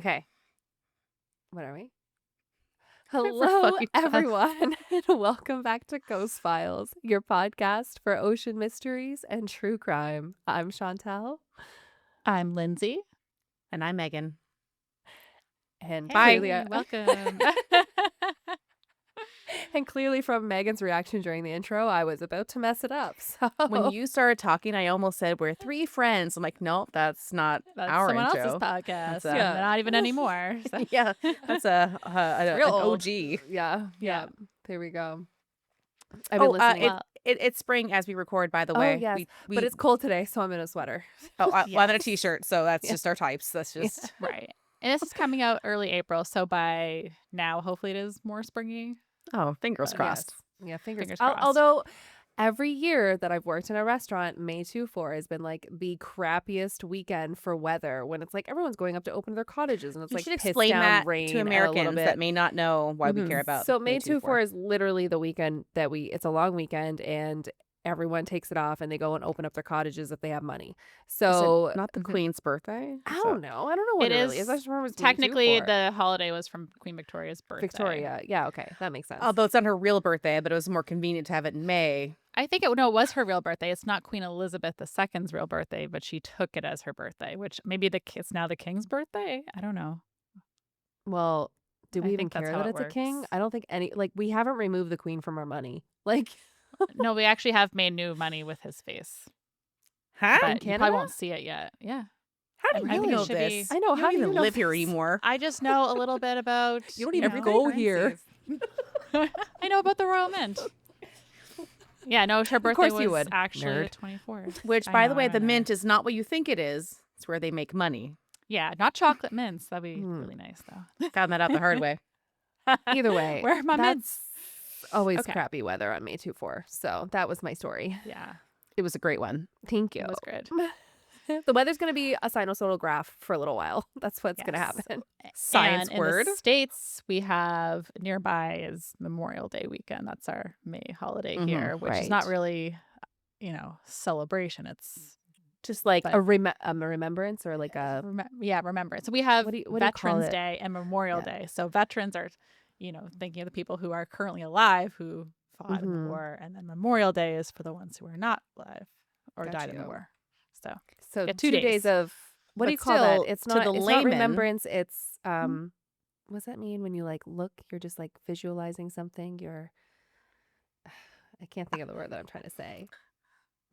Okay. What are we? For Hello, fucking time. everyone, and welcome back to Ghost Files, your podcast for ocean mysteries and true crime. I'm Chantel, I'm Lindsay. And I'm Megan. and Hey, clearly, welcome. and clearly from Megan's reaction during the intro, I was about to mess it up. So When you started talking, I almost said we're three friends. I'm like, nope, that's not That's our someone intro. else's podcast. That's a- Yeah. Not even anymore. So. Yeah, that's an real OG. yeah, Yeah. there we go. I've been Oh, listening. Well, it's spring as we record, by the Oh, way. yes, but it's cold today, so I'm in a sweater. well, I'm in a Yes. t-shirt, so that's Yeah. just our types. That's just right. And this is coming out early April, so by now, hopefully, it is more springy. fingers But crossed. Yes. Yeah, fingers Fingers crossed. crossed. Although every year that I've worked in a restaurant, May 24 has been like the crappiest weekend for weather when it's like everyone's going up to open their cottages and it's You like should piss explain down that rain to and a little Americans bit. that may not know why we Mhm. care about. So May 24 24 is literally the weekend that it's a long weekend and everyone takes it off and they go and open up their cottages if they have money. Is So it not the Queen's birthday? I don't know. I don't know what It it really is is. I just remember it's May Technically, 24. the holiday was from Queen Victoria's birthday. Victoria. Yeah, okay. That makes sense. Although it's not her real birthday, but it was more convenient to have it in May. I think it was her real birthday. It's not Queen Elizabeth II's real birthday, but she took it as her birthday, which maybe it's now the king's birthday. I don't know. Well, do I we even think that's care how that it it's a king? works. I don't think we haven't removed the queen from our money. Like, No, we actually have made new money with his face, Huh? but you Canada? probably won't see it yet. Yeah. How do I you think it know should this? be- I know. You How don't do you even know live here this? anymore. I just know a little bit about. You don't even Every go here. I know about the Royal Mint. Yeah, no, her birthday course was you would, actually nerd. the 24th. Which, I by know, the way, I'm the a nerd. mint is not what you think it is. It's where they make money. Yeah, not chocolate mints. That'd be Hmm. really nice, though. Found that out the hard way. Either way, Where are my mints? that's always Okay. crappy weather on May 24. So that was my story. Yeah, It was a great one. Thank you. it was good. The weather's going to be a sinusoidal graph for a little while. That's what's going to Yes. happen. Science and word. In the States, we have nearby is Memorial Day weekend. That's our May holiday Mhm, here, which is not right. really, celebration. It's Just like But- A remembrance or like a remembrance. So we have What do you call Veterans it? Day and Memorial Yeah. Day. So veterans are, thinking of the people who are currently alive who fought in Mhm. the war, and then Memorial Day is for the ones who are not alive or Got died in the you. war. So So Yeah, 2 2 days days. of what do But you call still, that? It's to not the it's not layman- remembrance. It's what does that mean when you like look? You're just like visualizing something. I can't think of the word that I'm trying to say.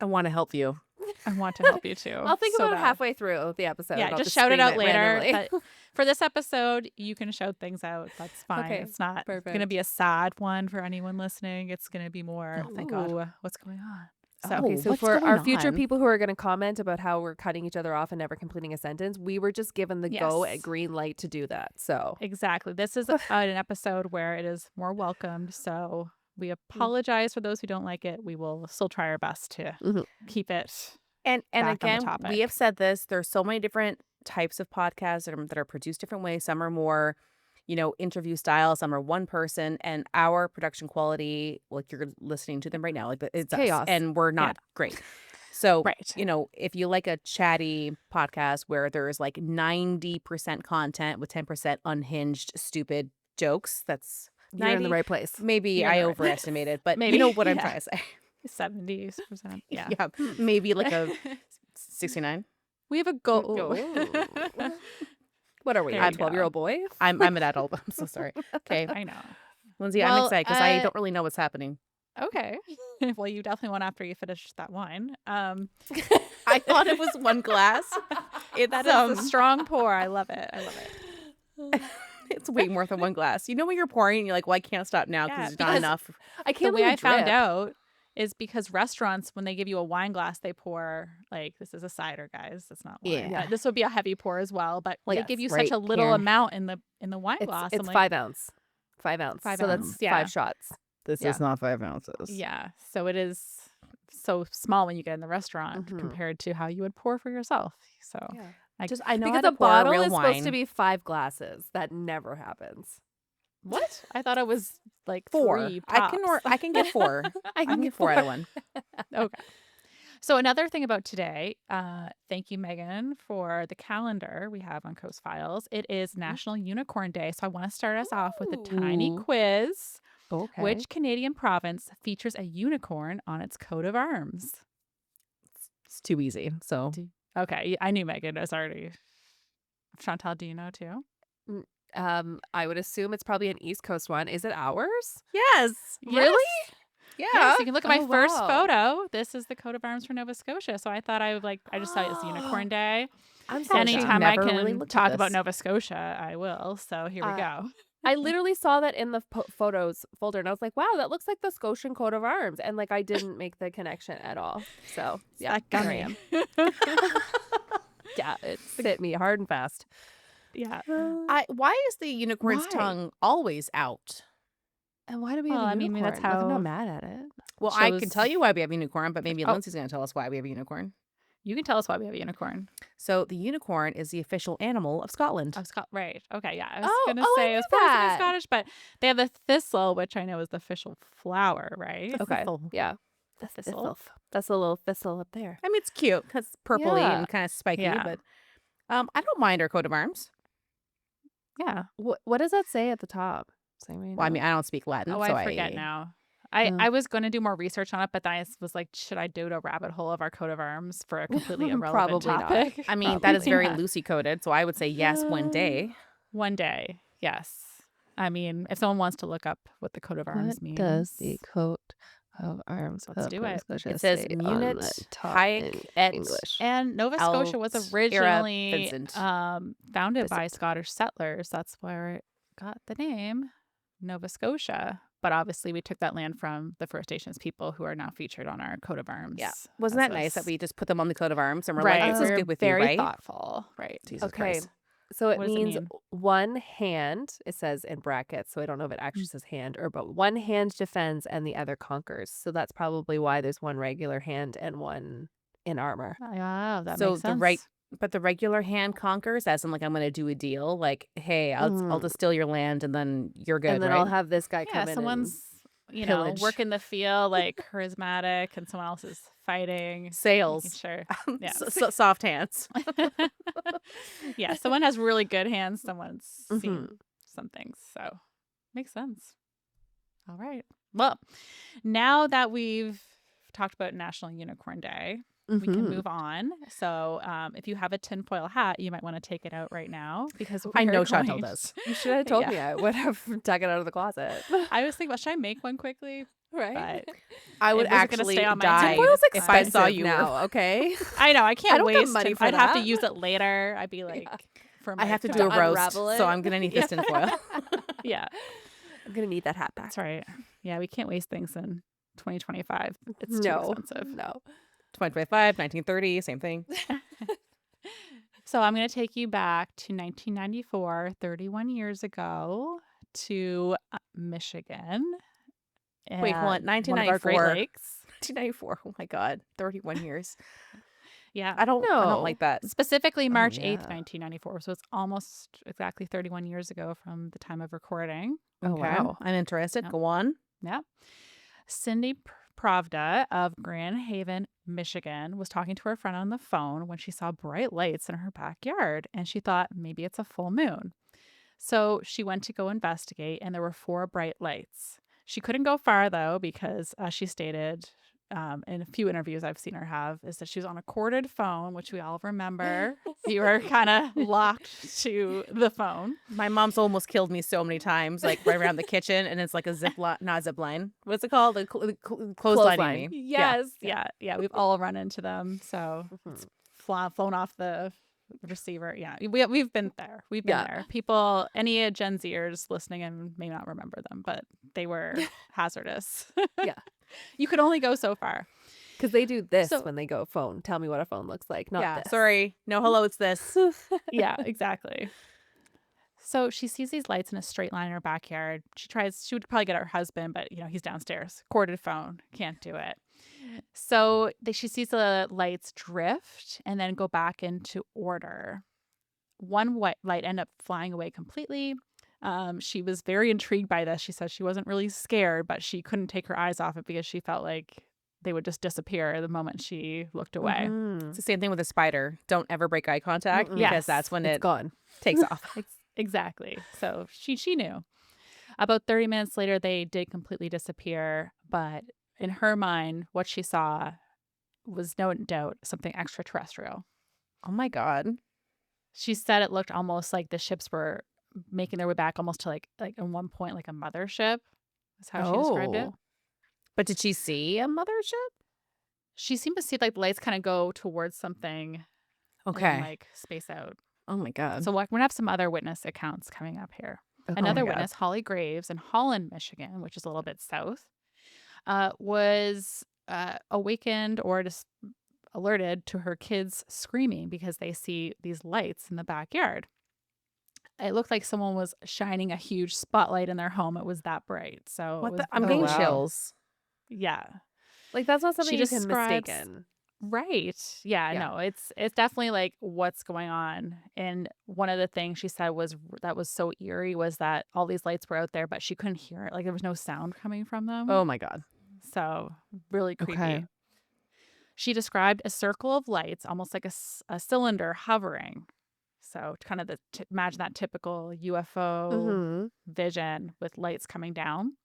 I want to help you. I want to help you too. I'll think so about it bad. halfway through the episode. Yeah, and I'll just shout it scream out later. randomly. But for this episode, you can shout things out. That's fine. Okay, It's not going to perfect. be a sad one for anyone listening. It's going to be more, Oh, thank God. "Ooh, what's going on?" So Oh, Okay, so what's for going our future on? people who are going to comment about how we're cutting each other off and never completing a sentence, we were just given the go Yes. at green light to do that. So exactly. This is an episode where it is more welcomed. So we apologize for those who don't like it. We will still try our best to Mhm. keep it. And back on the again, we topic. have said this. There's so many different types of podcasts that are produced different ways. Some are more, interview style. Some are one person. And our production quality, like you're listening to them right now, like it's us, chaos. and we're not great. So, Right. if you like a chatty podcast where there's like 90% content with 10% unhinged, stupid jokes, that's you're in the 90. right place. Maybe You're in I the right overestimated, but Maybe, you know what I'm yeah. trying to say. 70%. Yeah. Yeah, maybe like a 69. We have a goal. Oh. What are we? There A you go. 12-year-old boy? I'm an adult. I'm so sorry. Okay, I know. Lindsay, I'm Well, excited because I don't really know what's happening. Okay. Well, you definitely want after you finish that wine. I thought it was one glass. It's That is a strong pour. I love it. I love it. it's way more than one glass. You know when you're pouring and you're like, well, I can't stop now Yeah, because there's not because enough. I The can't way let I it found drip. out is because restaurants, when they give you a wine glass, they pour like this is a cider, guys. That's not wine. Yeah. This would be a heavy pour as well, but they Yes, give you right such a little here. amount in the wine It's glass. it's I'm 5 ounce. 5 ounce. 5 so ounce, that's yeah. 5 shots. This Yeah. is not 5 ounces. Yeah. So it is so small when you get in the restaurant Mhm. compared to how you would pour for yourself. So I I know Because how a to pour bottle real is wine. supposed to be 5 glasses. That never happens. what? I thought it was like 4. 3 I can tops. I can get 4. I can get 4 out of one. Okay. So another thing about today, thank you, Megan, for the calendar we have on Coast Files. It is National Unicorn Day. So I want to start us off with a tiny Ooh. quiz. Okay. Which Canadian province features a unicorn on its coat of arms? It's too easy. So Okay, I knew Megan was already. Chantal, do you know too? I would assume it's probably an East Coast one. Is it ours? yes. Really? Yeah. Yes, you can look at my Oh, first wow. photo. This is the coat of arms for Nova Scotia. So I thought I would I just saw it as Unicorn Day. I'm so Actually Anytime I never can really looked at talk about this. Nova Scotia, I will. So here we Uh, go. I literally saw that in the photos folder, and I was like, "Wow, that looks like the Scotian coat of arms," and I didn't make the connection at all. So It's yeah, that there I gummy. am. Yeah, it hit me hard and fast. Yeah. Why is the unicorn's Why? tongue always out? And why do we Well, have a I mean, unicorn? that's I'm not how mad at it. Well, I can shows. tell you why we have a unicorn, but maybe Oh, Lindsay's going to tell us why we have a unicorn. you can tell us why we have a unicorn. So the unicorn is the official animal of Scotland. Oh, Right. Okay. Yeah. I was Oh, gonna oh, I say it knew was probably something that. Scottish, but they have the thistle, which I know is the official flower, right? Okay, Thistle. yeah, The the thistle. thistle. That's a little thistle up there. I mean, it's cute because it's purpley Yeah. and kind of spiky, Yeah. but I don't mind our coat of arms. Yeah. What does that say at the top? Say right Well, I now. mean, I don't speak Latin, Oh, so I forget now. Oh. I was going to do more research on it, but then I was like, should I do a rabbit hole of our coat of arms for a completely irrelevant Probably not. topic? I mean, that is Probably very not. loosey coated, so I would say yes one day. One day, yes. I mean, if someone wants to look up what the coat of arms What means, does the coat of arms Let's of do Nova it. Scotia It says say on Munit the top Haec in et English? And Nova Scotia was Alt originally Vincent. founded by Vincent. Scottish settlers. That's where it got the name Nova Scotia. But obviously, we took that land from the First Nations people who are now featured on our coat of arms. Yeah. Wasn't that nice that we just put them on the coat of arms and we're right? like, this is We're good with very you, right? thoughtful, right? Jesus Okay, Christ. so it What does it means mean? one hand, it says in brackets, so I don't know if it actually says hand but one hand defends and the other conquers. So that's probably why there's one regular hand and one in armor. Oh, that So makes the sense. but the regular hand conquers, as in like I'm going to do a deal, like, hey, I'll Mm. just steal your land and then you're good, And then right? I'll have this guy Yeah, come in someone's and pillage. working the field like charismatic, and someone else is fighting. Making Sales. sure. Yeah. Soft hands. Yeah, someone has really good hands. Someone's seen Mhm. some things. So makes sense. All right. Well, now that we've talked about National Unicorn Day, we can Mhm. move on. So if you have a tinfoil hat, you might want to take it out right now because I we're know Chantal going- does. You should have told Yeah. me. I would have dug it out of the closet. I was thinking, well, should I make one quickly? Right. But I would It wasn't gonna actually stay on my die tinfoil is if I saw expensive you. now, okay? I know I can't don't got waste money for I'd have to that. use it later. I'd be like, for my I have to To do a roast, unravel so it. I'm going to need this tinfoil. Yeah, I'm gonna need that hat back. that's right. Yeah, we can't waste things in 2025. It's too No, expensive. no. 2025, 1930, same thing. So I'm going to take you back to 1994, 31 years ago, to Michigan. Wait, hold on. and one of our Great 1994. Lakes. 1994. Oh my God. 31 years. Yeah. I don't No. like that. Specifically March 8th, yeah. 1994. So it's almost exactly 31 years ago from the time of recording. Oh, Okay. wow. I'm interested. Yep. Go on. Yeah. Cindy Pravda of Grand Haven, Michigan, was talking to her friend on the phone when she saw bright lights in her backyard, and she thought maybe it's a full moon. So she went to go investigate, and there were 4 bright lights. She couldn't go far, though, because as she stated in a few interviews I've seen her have, is that she was on a corded phone, which we all remember. You were kind of locked to the phone. My mom's almost killed me so many times, like right around the kitchen, and it's like a zip line, not zip line. What's it called? Clotheslining Clothesline. me. Yes. Yeah. We've all run into them. So Mhm. flown off the receiver. Yeah. We've been there. We've been Yeah. there. People, any Gen Zers listening and may not remember them, but they were hazardous. Yeah. You could only go so far. Because they do this So- when they go phone. Tell me what a phone looks like, not Yeah, this. Sorry. No, hello, it's this. Yeah, exactly. So she sees these lights in a straight line in her backyard. She would probably get her husband, but he's downstairs. Corded phone. Can't do it. So she sees the lights drift and then go back into order. One white light ended up flying away completely. She was very intrigued by this. She said she wasn't really scared, but she couldn't take her eyes off it because she felt like they would just disappear the moment she looked away. It's the same thing with a spider. Don't ever break eye contact because Yes, that's when It's it gone. takes off. Exactly. So she knew. About 30 minutes later, they did completely disappear. But in her mind, what she saw was no doubt something extraterrestrial. Oh my God. She said it looked almost like the ships were making their way back almost to like at one point like a mothership. That's how she described it. Oh. But did she see a mothership? She seemed to see like the lights kind of go towards something and then Okay. like space out. Oh my God. So we're going to have some other witness accounts coming up here. Okay. Another Oh my God. witness, Holly Graves in Holland, Michigan, which is a little bit south, was awakened or just alerted to her kids screaming because they see these lights in the backyard. It looked like someone was shining a huge spotlight in their home. It was that bright. So it was I'm Oh, getting wow. chills. yeah. Like, that's not something She you can describes mistaken. right. Yeah, Yeah. no, it's definitely like what's going on. And one of the things she said was that was so eerie was that all these lights were out there, but she couldn't hear it. Like there was no sound coming from them. Oh my God. So really creepy. Okay. She described a circle of lights, almost like a cylinder hovering. So kind of imagine that typical UFO Mm-hmm. vision with lights coming down.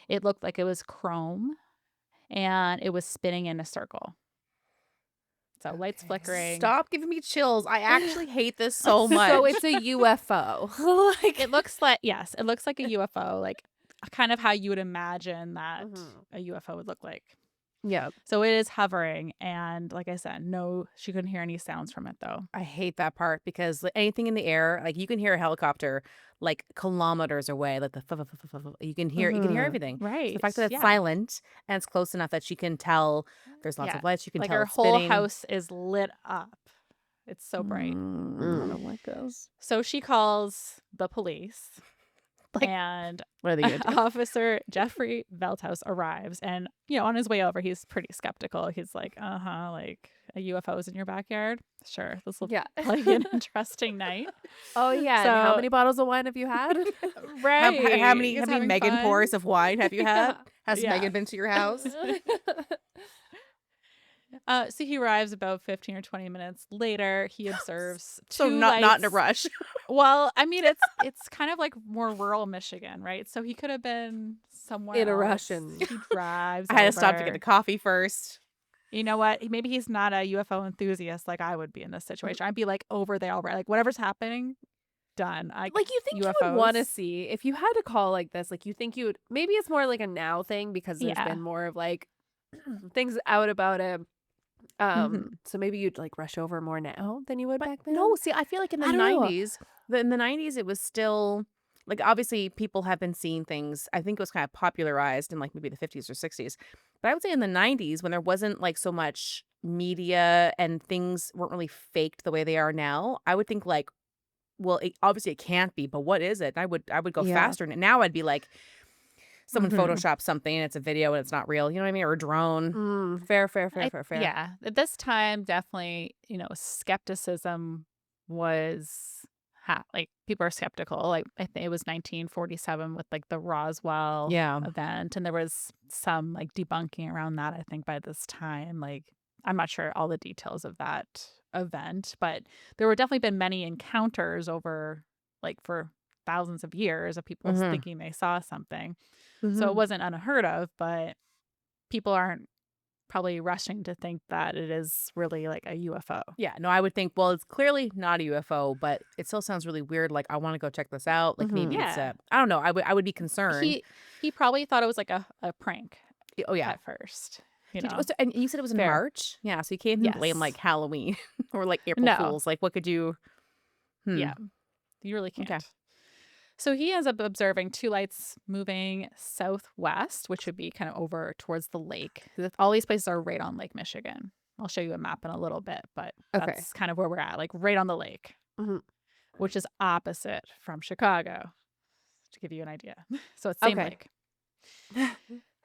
It looked like it was chrome and it was spinning in a circle. So lights Okay. flickering. Stop giving me chills. I actually hate this so much. So it's a UFO. Like, It looks like, yes, it looks like a UFO, like kind of how you would imagine that a UFO would look like. yeah. So it is hovering. And like I said, no, she couldn't hear any sounds from it though. I hate that part because anything in the air, like you can hear a helicopter like kilometers away, like the you can hear everything. So Right. the fact that it's Yeah. silent and it's close enough that she can tell there's lots Yeah. of lights, you can Like tell her it's whole spinning. house is lit up. It's so bright. I don't like this. So she calls the police. Like, And what are they gonna do? Officer Jeffrey Velthouse arrives, and on his way over, he's pretty skeptical. He's like, like a UFO is in your backyard. Sure, this will Yeah. like an interesting night. Oh, yeah. And how So- many bottles of wine have you had? Right? How many He's having Megan fun. pours of wine have you had? Has Yeah. Megan been to your house? So he arrives about 15 or 20 minutes later. He observes So two not in a lights. rush. Well, I mean, it's kind of like more rural Michigan, right? So he could have been somewhere In a else. rush and- He drives. I had to stop to over. get a coffee first. You know what? Maybe he's not a UFO enthusiast like I would be in this situation. I'd be like over there already. Like whatever's happening, done. Like, you think you UFOs. would want to see, if you had to call like this, like, you think you would, maybe it's more like a now thing because there's Yeah. been more of like things out about it. So maybe you'd like rush over more now than you would back then. No, see, I feel like in the I don't know. 90s, in the 90s, it was still like obviously people have been seeing things. I think it was kind of popularized in like maybe the 50s or 60s. But I would say in the 90s, when there wasn't like so much media and things weren't really faked the way they are now, I would think like, well, obviously it can't be, but what is it? And I would go Yeah. faster. And now I'd be like, someone Mhm. photoshopped something and it's a video and it's not real. You know what I mean? Or a drone. Fair. Yeah. At this time, definitely, skepticism was like people are skeptical. Like I think it was 1947 with like the Roswell Yeah. event, and there was some like debunking around that. I think by this time, like I'm not sure all the details of that event, but there were definitely been many encounters over like for thousands of years of people Mhm. thinking they saw something. Mm-hmm. So it wasn't unheard of, but people aren't probably rushing to think that it is really like a UFO. Yeah, no, I would think, well, it's clearly not a UFO, but it still sounds really weird. Like, I want to go check this out. Like, maybe it's Yeah. I don't know. I would be concerned. He probably thought it was like a prank Oh, yeah. at first. And you said it was in Fair. March? Yeah, so you can't even blame Yes. like Halloween or like April No. Fools. Like, what could you? Yeah. You really can't. Okay. So he ends up observing two lights moving southwest, which would be kind of over towards the lake. All these places are right on Lake Michigan. I'll show you a map in a little bit, but Okay. that's kind of where we're at, like right on the lake, Mhm. which is opposite from Chicago, to give you an idea. So it's same Okay. lake.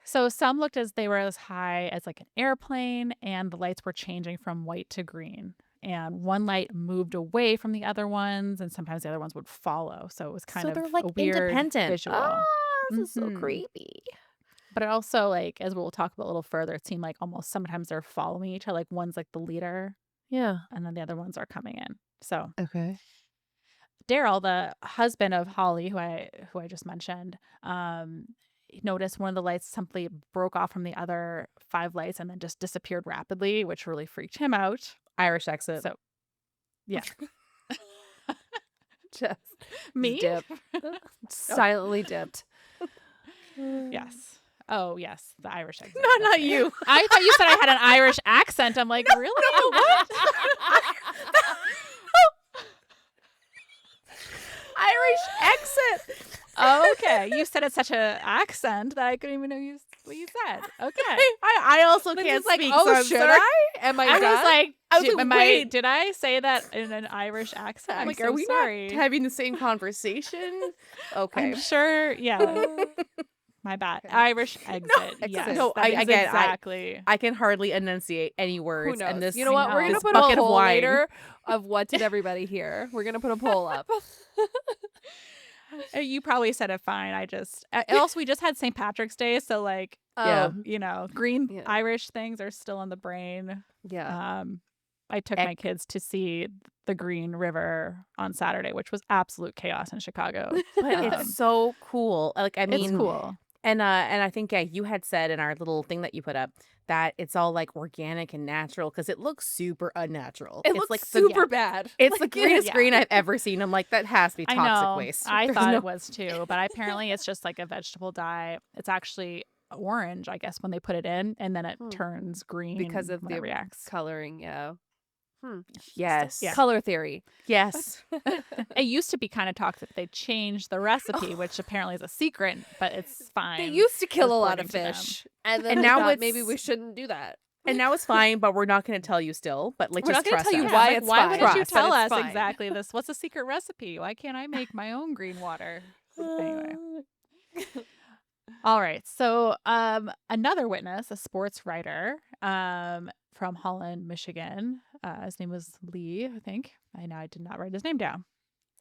So some looked as they were as high as like an airplane, and the lights were changing from white to green. And one light moved away from the other ones, and sometimes the other ones would follow. So it was kind So of they're like a weird independent. visual. Ah, this is so Mhm. creepy. But it also, like, as we'll talk about a little further, it seemed like almost sometimes they're following each other. Like one's like the leader, Yeah. and then the other ones are coming in. So Okay. Daryl, the husband of Holly, who I just mentioned, he noticed one of the lights simply broke off from the other 5 lights and then just disappeared rapidly, which really freaked him out. Irish exit. So, yeah. Just Me? dip. Silently dipped. Yes. Oh, yes, the Irish exit. No, That's not right. you. I thought you said I had an Irish accent. I'm like, really? What? Irish exit. Okay, you said it's such a accent that I couldn't even know what you said. Okay. I also But can't it's like, speak. oh, so I'm should sorry. I? Am I I done? was like, I was like, wait. did I say that in an Irish accent? I'm I'm like, so are we sorry. not having the same conversation? Okay. I'm sure. Yeah, my bad. Irish exit. Yes, exit. No, that is again, exactly. I can hardly enunciate any Who words. knows? And this, You know what? We're know. gonna this put a bucket of poll wine. later of what did everybody hear. We're gonna put a poll up. You probably said it fine. And also we just had St. Patrick's Day, so like, Yeah. green Yeah. Irish things are still in the brain. Yeah. I took my kids to see the Green River on Saturday, which was absolute chaos in Chicago. But it's so cool. Like, I mean, It's cool. And I think you had said in our little thing that you put up that it's all like organic and natural because it looks super unnatural. It It's looks like super bad. It's the greenest yeah. green I've ever seen. I'm like, that has to be I toxic know. waste. I There's thought no- it was too, but apparently it's just like a vegetable dye. It's actually orange, I guess, when they put it in, and then it turns green because of when it the reacts. coloring. Yeah. Yes. Yeah. Color theory. Yes. It used to be kind of toxic. They changed the recipe, which apparently is a secret, but it's fine. They used to kill a lot of according to them. fish, and then And they now thought it's- maybe we shouldn't do that. And now it's fine, but we're not going to tell you still. But like, We're just not gonna trust tell you us. Yeah, why like, it's why fine. wouldn't you Trust that tell it's us fine. exactly this? What's the secret recipe? Why can't I make my own green water? Anyway. All right. So another witness, a sports writer from Holland, Michigan. His name was Lee, I think. I did not write his name down.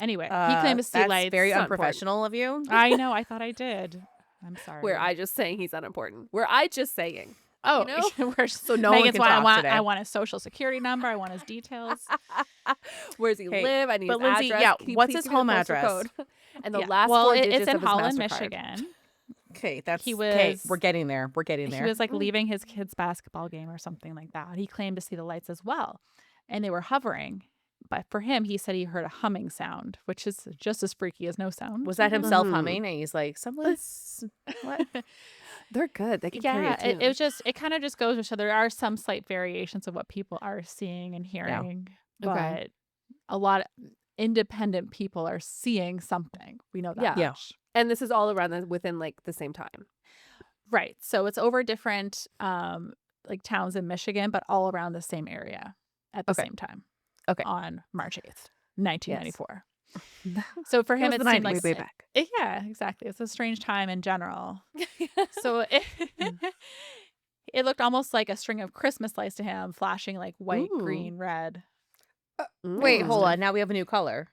Anyway, he claimed to see that's lights. very It's not important. unprofessional of you. I know. I thought I did. I'm sorry. Where I just saying he's unimportant. Where I just saying. Oh, know? so no one Megan's can why talk today. I want his social security number. I want his details. Where does he Okay, live? I need but his Lindsay, address. yeah, Can you what's please his give me the home postal address? code? And the Yeah. last well, four it- digits it's in of his Holland, MasterCard. Michigan. Okay, that's He okay. was- We're getting there. We're getting there. He was like leaving his kid's basketball game or something like that. He claimed to see the lights as well, and they were hovering. But for him, he said he heard a humming sound, which is just as freaky as no sound. Was that himself Mhm. humming? And he's like, someone's what? They're good. They can carry Yeah, a tune. it was just, it kind of just goes to show there are some slight variations of what people are seeing and hearing, but Okay. a lot of independent people are seeing something. We know that Yeah. Yeah. much. And this is all around within like the same time. Right. So it's over different like towns in Michigan, but all around the same area at the Okay. same time. Okay. On March 8th, 1994. So for him, it seemed like way back. yeah, exactly. It's a strange time in general. So it looked almost like a string of Christmas lights to him, flashing like white, Ooh. green, red. Wait, Mm. hold on. Now we have a new color.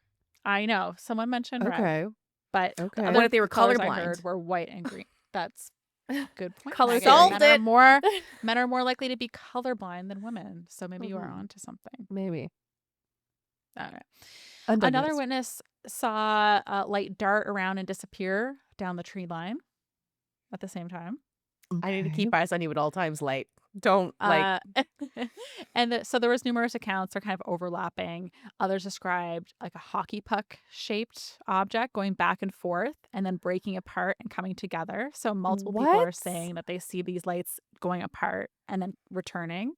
I know someone mentioned red, Okay. but Okay. the What if they were colors I colorblind? heard were white and green. That's a good point. Color Megan. theory. Men are more likely to be colorblind than women. So maybe you are Mhm. onto something. Maybe. All right. Undiagnosed. Another witness saw a light dart around and disappear down the tree line at the same time. I need to keep eyes on you at all times, light. Don't like. So there was numerous accounts. They're kind of overlapping. Others described like a hockey puck shaped object going back and forth and then breaking apart and coming together. So multiple people are What? saying that they see these lights going apart and then returning.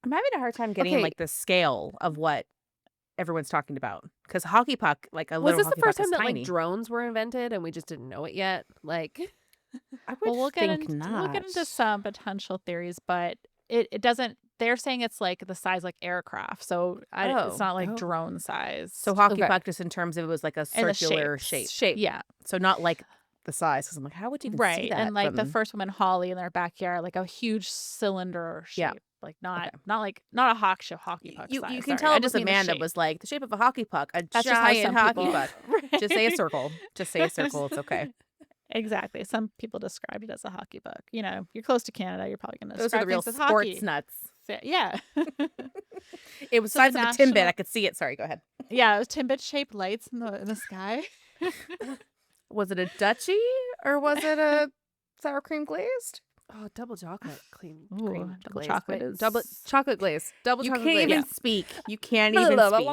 I'm having a hard time getting Okay. like the scale of what everyone's talking about because hockey puck, like a Was little this the hockey first puck time is that tiny. like drones were invented and we just didn't know it yet? Like, I would Well, we'll get think into not. we'll get into some potential theories, but it doesn't. They're saying it's like the size like aircraft, so it's not like Oh. drone size. So hockey Okay. puck, just in terms of it was like a And the circular shapes. shape. yeah, So not like the size. Because I'm like, how would you even see right. that? And like the from- first woman, Holly, in their backyard, like a huge cylinder shape, Yeah. like not Okay. not like not a hockey puck. you size, can sorry. tell I it was just mean the Amanda shape. was like the shape of a hockey puck, a That's just how giant some hockey people- puck. Just say a circle. Just say a circle. It's okay. Exactly. Some people described it as a hockey puck. You know, you're close to Canada, you're probably going to Those are the describe real things as sports hockey. nuts. Yeah. It was So the size of a Timbit. national, I could see it. Sorry, go ahead. yeah, it was Timbit shaped lights in the sky. Was it a Dutchie or was it a sour cream glazed? Oh, double chocolate cream Ooh, double glaze. chocolate Wait, is. double chocolate glaze. Double You chocolate can't glaze. even speak. You can't even speak.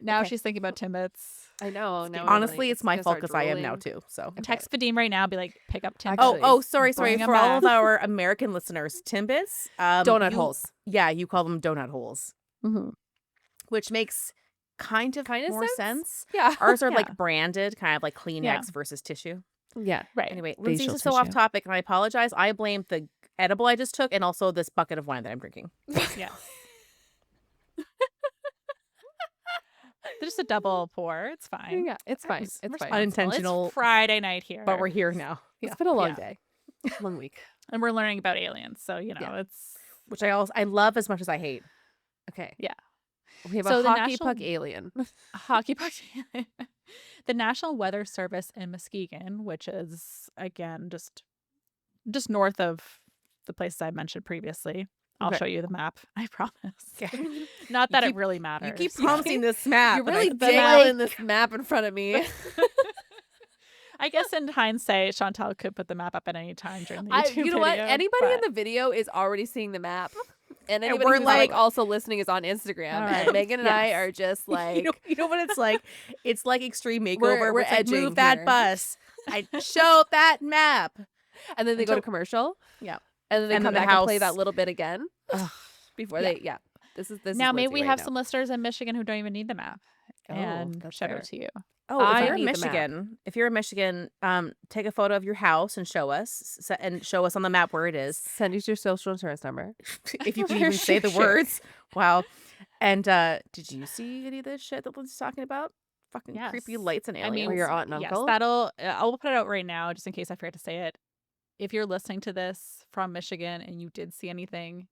Now Okay. she's thinking about Timbits. I know. It's Now getting I'm Honestly, like, it's my gonna fault start because I am now drooling. too. So, Text Vadim right now. Be like, pick up Timbits. Actually, sorry. Bring 'em For all of back. our American listeners, Timbits, Donut holes. Yeah, you call them donut holes, Mm-hmm. which makes kind of more sense? sense. Yeah. Ours are Yeah. like branded, kind of like Kleenex Yeah. versus tissue. Yeah. Right. Anyway, Lindsay's Facial is so off tissue. topic, and I apologize. I blame the edible I just took and also this bucket of wine that I'm drinking. Yes. Just a double pour. It's fine. Yeah. It's fine. was It's fine. unintentional. It's Friday night here. But we're here now. It's been a long Yeah. day. Long week. And we're learning about aliens. So, you know, Yeah. it's. Which I love as much as I hate. Okay. Yeah. We have So a the hockey national- puck alien. Hockey puck. The National Weather Service in Muskegon, which is again just north of the places I mentioned previously. I'll Okay. show you the map. I promise. Okay. Not that keep- it really matters. You keep promising this map. You're and really I- dangling this map in front of me. I guess in hindsight, Chantal could put the map up at any time during the YouTube You know what? video, Anybody in but- the video is already seeing the map. And And anybody we're who's like- also listening is on Instagram. All And right. Megan and I Yes. are just like, you know what it's like? It's like Extreme Makeover. We're where it's like, edging move that here. bus. I show that map. and then they go to Until- commercial. Yeah. And then they And come then the back and play house- that little bit again Ugh. before Yeah. they, This is now is maybe Lindsay we right have now. some listeners in Michigan who don't even need the map, Oh, and that's shout fair. out to you. Oh, I if you're in need the map. Michigan, take a photo of your house and show us, and show us on the map where it is. Send us your social insurance number. If you can even say the Sure. words. Wow. And did you see any of this shit that Lindsay's talking about? Fucking creepy Yes. lights and I aliens. mean, Or your aunt and yes, uncle. that'll. I'll put it out right now, just in case I forget to say it. If you're listening to this from Michigan and you did see anything,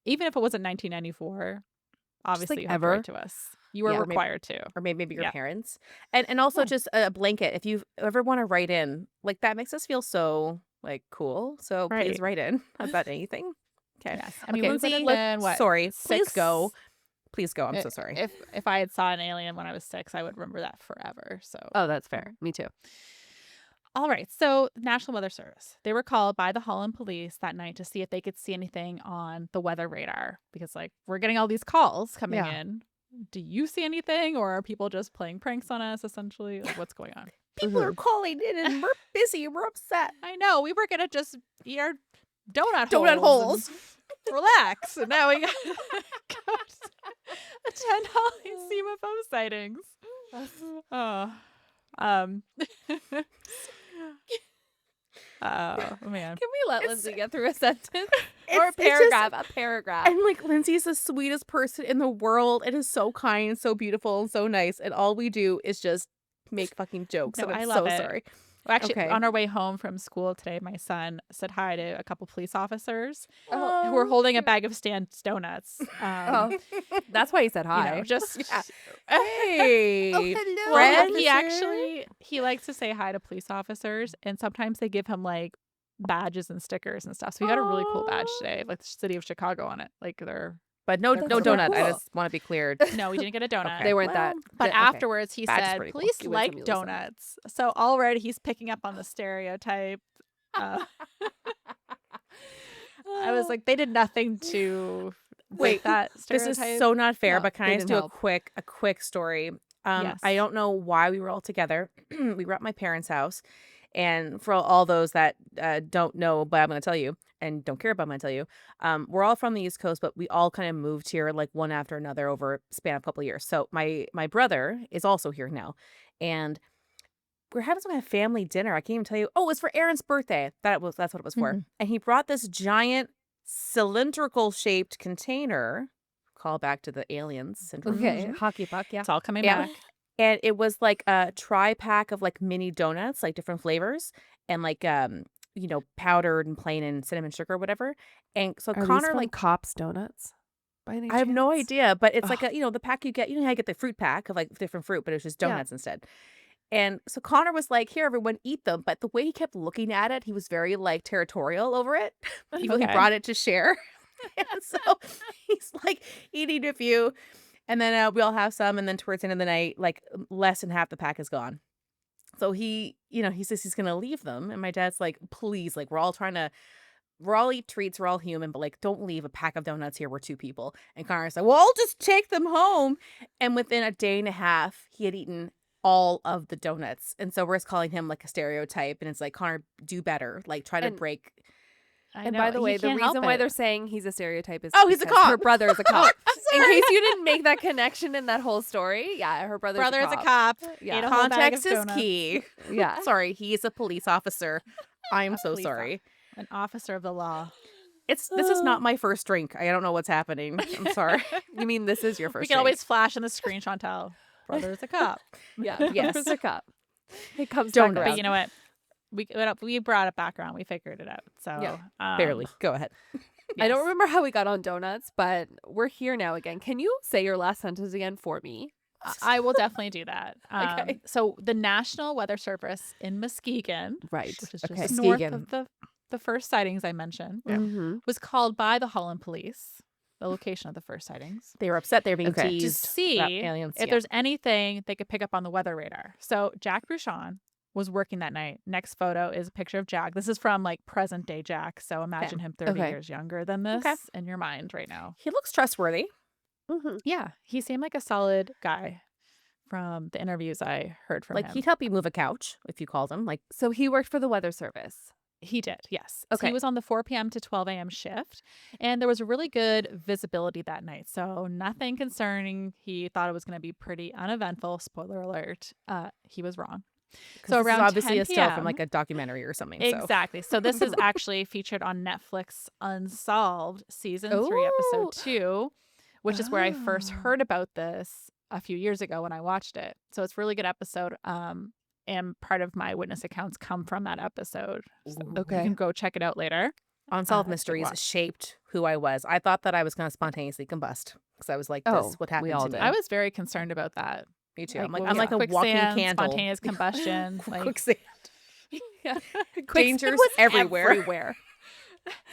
even if it wasn't 1994, obviously you have to ever. write to us. You were Yeah, or maybe- required to. or maybe your Yeah. parents, and also Yeah. just a blanket if you ever want to write in, like that makes us feel so like cool, so please Right. write in about anything. Okay. Yes, I mean Okay, we've been Lindsay, in what? sorry, please 6 go. I'm so sorry. If I had saw an alien when I was 6, I would remember that forever. So Oh, that's fair. Me too. all right, so the National Weather Service, they were called by the Holland police that night to see if they could see anything on the weather radar, because like we're getting all these calls coming Yeah. in. Do you see anything, or are people just playing pranks on us? Essentially, like, what's going on? People are calling in and we're busy and we're upset. I know we were gonna just eat our donut Donut holes holes. and relax, and now we got attend all these UFO sightings. Oh, oh man. Can we let It's- Lindsay get through a sentence? Or a It's just- paragraph? A paragraph. And like Lindsay's the sweetest person in the world. It is so kind, so beautiful, and so nice. And all we do is just make fucking jokes. No, and I'm I love so it. sorry. Well, actually, Okay. on our way home from school today, my son said hi to a couple police officers who Oh, were holding a bag of Stan's donuts. Oh, that's why he said You hi. know, just Yeah. Hey, hello, well, friend. he likes to say hi to police officers, and sometimes they give him like badges and stickers and stuff. So we got a really cool badge Aw. today, like the city of Chicago on it. Like they're But no, They're no cool. donut. I Cool. just want to be cleared. no, we didn't get a donut. Okay. They weren't that. But okay. afterwards, he Badge is said, pretty cool. "Police You win some, like you lose some." donuts." So already he's picking up on the stereotype. I was like, they did nothing to Wait, break that This stereotype. is so not fair. No, but can they I just didn't do help. a quick story? Yes. I don't know why we were all together. We were at my parents' house, and for all those that don't know, but I'm going to tell you, and don't care about, I'm going to tell you, we're all from the East Coast, but we all kind of moved here like one after another over a span of a couple of years. So my brother is also here now, and we're having some kind of family dinner. I can't even tell you. Oh, it was for Aaron's birthday. That's what it was for. Mhm. And he brought this giant cylindrical shaped container. Call back to the aliens syndrome. Okay, hockey puck. Yeah. It's all coming Yeah. back. And it was like a tri-pack of like mini donuts, like different flavors, and like powdered and plain and cinnamon sugar or whatever. And so Are these Connor from like Cops Donuts? By any I have no chance? idea, but it's like Ugh. the pack you get, you know how you get the fruit pack of like different fruit, but it was just Yeah. donuts instead. And so Connor was like, "Here, everyone, eat them." But the way he kept looking at it, he was very like territorial over it. He really Okay. brought it to share. And so he's like eating a few. And then we all have some. And then towards the end of the night, like less than half the pack is gone. So he says he's going to leave them. And my dad's like, "Please, like, we're all eat treats. We're all human, but like, don't leave a pack of donuts here. We're two people." And Connor's like, "Well, I'll just take them home." And within a day and a half, he had eaten all of the donuts. And so we're just calling him like a stereotype. And it's like, Connor, do better. Like, try to And break. I and know. by the He way, the can't help reason why it. they're saying he's a stereotype is Oh, he's a because her cop. brother is a Oh, cop. I'm In sorry. case you didn't make that connection in that whole story, yeah, her brother's Brother a is a cop. cop. Yeah. Ate a whole bag Context of is donuts. key. Yeah. Sorry, he's a police officer. I'm A so police sorry. An officer of the law. This is not my first drink. I don't know what's happening. I'm sorry. You mean this is your first We can drink? always flash in the screen, Chantel. Brother is a cop. Yeah, Yes. brother's a cop. It comes Don't back know. But you around. know what? We brought it back around. We figured it out. So Yeah, Barely. Go ahead. I don't yes. remember how we got on donuts, but we're here now again. Can you say your last sentence again for me? I will definitely do that. Okay. So the National Weather Service in Muskegon, Right. which is just Okay. north Muskegon. of the first sightings I mentioned, Yeah. Mm-hmm. was called by the Holland police, the location of the first sightings, They were upset. They were being Okay. to teased see about aliens. if there's anything they could pick up on the weather radar. So Jack Bouchon was working that night. Next photo is a picture of Jack. This is from like present day Jack. So imagine him 30 Okay. years younger than this Okay. in your mind right now. He looks trustworthy. Mm-hmm. Yeah, he seemed like a solid guy from the interviews I heard from Like, him. he'd help you move a couch if you called him. Like, So he worked for the Weather Service. He did, yes. So Okay. he was on the 4 p.m. to 12 a.m. shift, and there was really good visibility that night. So nothing concerning. He thought it was going to be pretty uneventful. Spoiler alert. He was wrong. 'cause So this is around obviously 10 a still from p.m. like a documentary or something. So Exactly. So this is actually featured on Netflix Unsolved season 3, episode Ooh. 2, which is where I first Oh. heard about this a few years ago when I watched it. So it's a really good episode. And part of my witness accounts come from that episode. So you Okay. can go check it out later. Unsolved it's a good Mysteries watch. shaped who I was. I thought that I was going to spontaneously combust because I was like, Oh, this would we happen all to did. me. I was very concerned about that. Me too. Like, I'm like, what I'm was like it? a walking Quicksand, candle. spontaneous combustion. Like, Quicksand. yeah. Dangers was everywhere. everywhere.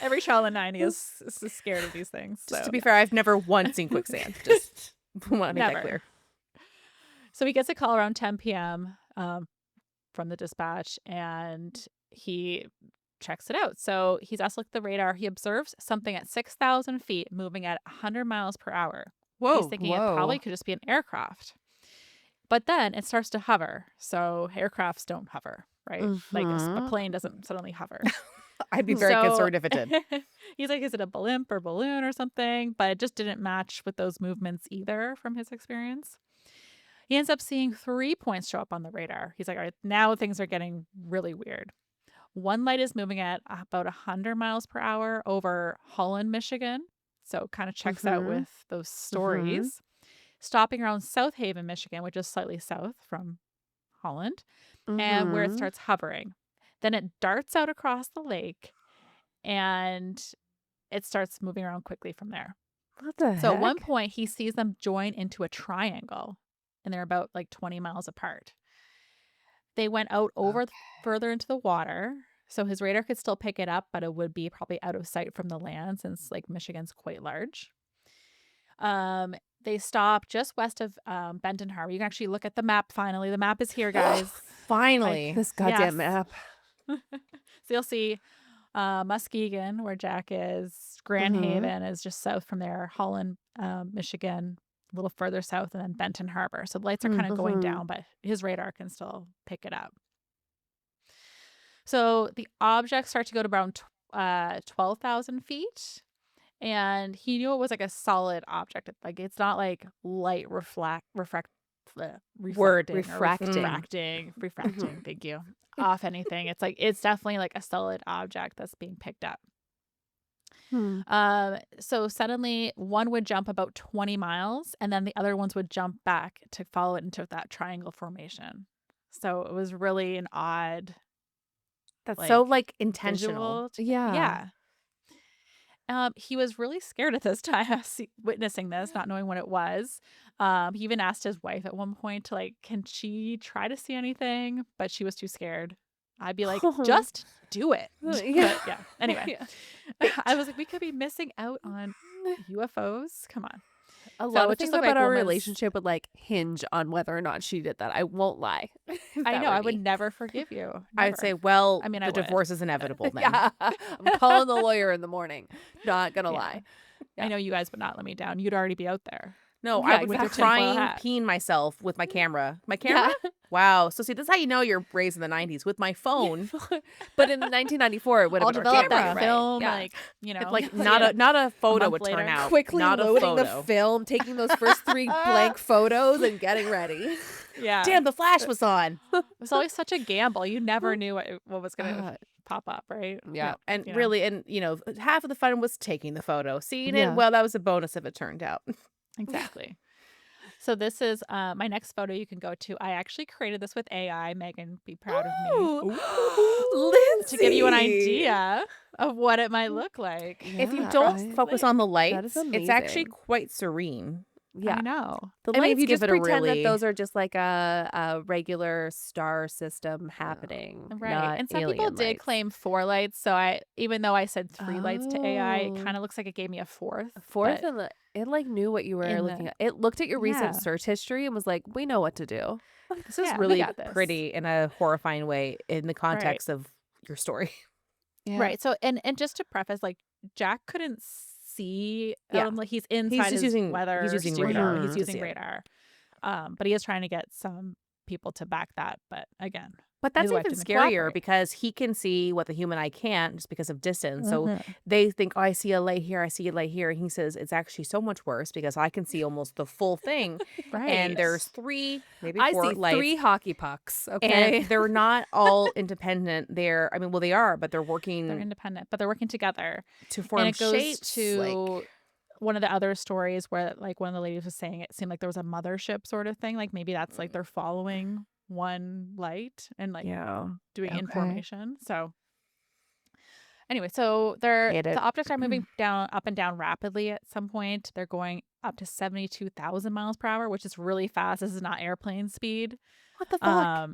Every child in the 90s is scared of these things. Just So, to be fair, I've never once seen quicksand. Just want to make that Never. clear. So he gets a call around 10 p.m. From the dispatch, and he checks it out. So he's asked to look at the radar. He observes something at 6,000 feet moving at 100 miles per hour. He's thinking it probably could just be an aircraft. But then it starts to hover. So aircrafts don't hover, right? Like a Mhm. plane doesn't suddenly hover. I'd be very So- concerned if it did. He's like, is it a blimp or balloon or something? But it just didn't match with those movements either from his experience. He ends up seeing 3 points show up on the radar. He's like, all right, now things are getting really weird. One light is moving at about 100 miles per hour over Holland, Michigan. So kind of checks out Mhm. with those stories. Stopping around South Haven, Michigan, which is slightly south from Holland, and where it Mhm. starts hovering. Then it darts out across the lake, and it starts moving around quickly from there. What the So at one heck? point, he sees them join into a triangle, and they're about like 20 miles apart. They went out over further into the water, so his radar could still pick it up, but it would be probably out of sight from the land since like Michigan's quite large. They stop just west of Benton Harbor. You can actually look at the map finally. The map is here, guys. Finally. This goddamn Yes. map. So you'll see Muskegon, where Jack is. Grand Mhm. Haven is just south from there. Holland, Michigan, a little further south, and then Benton Harbor. So the lights are kind of going Mhm. down, but his radar can still pick it up. So the objects start to go to around 12,000 feet. And he knew it was like a solid object. Like it's not like light refracting or Refracting. refracting. Thank you. Off anything. It's like it's definitely like a solid object that's being picked up. Hmm. So suddenly one would jump about 20 miles, and then the other ones would jump back to follow it into that triangle formation. So it was really an odd That's like, so like intentional. visual. Yeah. Yeah. He was really scared at this time, witnessing this, not knowing what it was. He even asked his wife at one point to like, can she try to see anything? But she was too scared. I'd be like, Oh, just do it. yeah. But yeah, anyway, Yeah. I was like, we could be missing out on UFOs. Come on. A So lot of it just things looked about like our woman's. relationship would like hinge on whether or not she did that. I won't lie. If I that know. were I would me. never forgive you. I'd say, Never. well, I mean, I the would. divorce is inevitable then. Yeah. I'm calling the lawyer in the morning. Not gonna Yeah. lie. I Yeah. know you guys would not let me down. You'd already be out there No, Yeah, I would with be your tinfoil crying, hat. peeing myself with my camera. My camera? Yeah. Wow. So see, this is how you know you're raised in the 90s. With my phone, But in 1994, it would have I'll been our develop camera, that right? film, Yeah. like, you know, it's like like not a photo month would turn later. out. Quickly Not a loading the photo. film, taking those first 3 blank photos, and getting ready. Yeah. Damn, the flash was on. It was always such a gamble. You never knew what was going to Uh, pop up, right? yeah. And You know. really, and half of the fun was taking the photo. Seeing Yeah. it, well, that was a bonus if it turned out. Exactly. So this is my next photo you can go to. I actually created this with AI. Megan, be proud of me. Lindsay. To give you an idea of what it might look like. If you Yeah, don't focus on the lights, is it's actually amazing. quite serene. Yeah. I know. The I mean, lights if you give just it a pretend really that those are just like a regular star system happening, Right. not And some people alien did lights. claim 4 lights. So even though I said 3 lights to AI, it Oh. kind of looks like it gave me a fourth. Fourth, but it like knew what you were in looking the- at. It looked at your Yeah. recent search history and was like, "We know what to do." This is Yeah, we really got this. pretty in a horrifying way in the context of your story. Yeah. Right. So and just to preface, like Jack couldn't see. Yeah. Like he's inside just his using- weather. he's using studio. radar He's to using see it. radar. But he is trying to get some people to back that. But again, But that's his wife even didn't scarier cooperate. because he can see what the human eye can't just because of distance. So Mhm. they think, oh, I see a light here, I see a light here. And he says it's actually so much worse because I can see almost the full thing. Right. And there's 3, maybe I 4 see lights. 3 hockey pucks. Okay. And they're not all independent. I mean, well, they are, but they're working They're independent, but they're working together. to form And it goes shapes. to one of the other stories where like one of the ladies was saying it seemed like there was a mothership sort of thing. Like maybe that's like they're following one light and like Yeah. doing Okay. information. So anyway, so the objects are moving down up and down rapidly at some point. They're going up to 72,000 miles per hour, which is really fast. This is not airplane speed. What the fuck?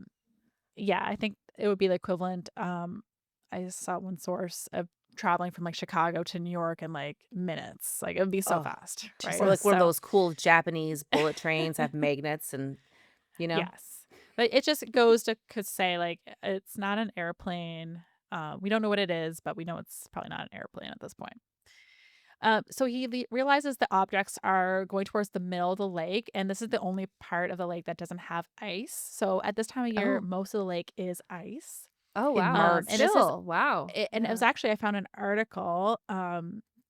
Yeah, I think it would be the equivalent. I saw one source of traveling from like Chicago to New York in like minutes. Like it would be so Oh, fast, Jesus. right? Or like one of So- those cool Japanese bullet trains have magnets and, Yes, but it just goes to could say like it's not an airplane. We don't know what it is, but we know it's probably not an airplane at this point. So he realizes the objects are going towards the middle of the lake, and this is the only part of the lake that doesn't have ice. So at this time of year, Oh. most of the lake is ice. Oh in wow. March. And this is- Still, wow. And it was actually I found an article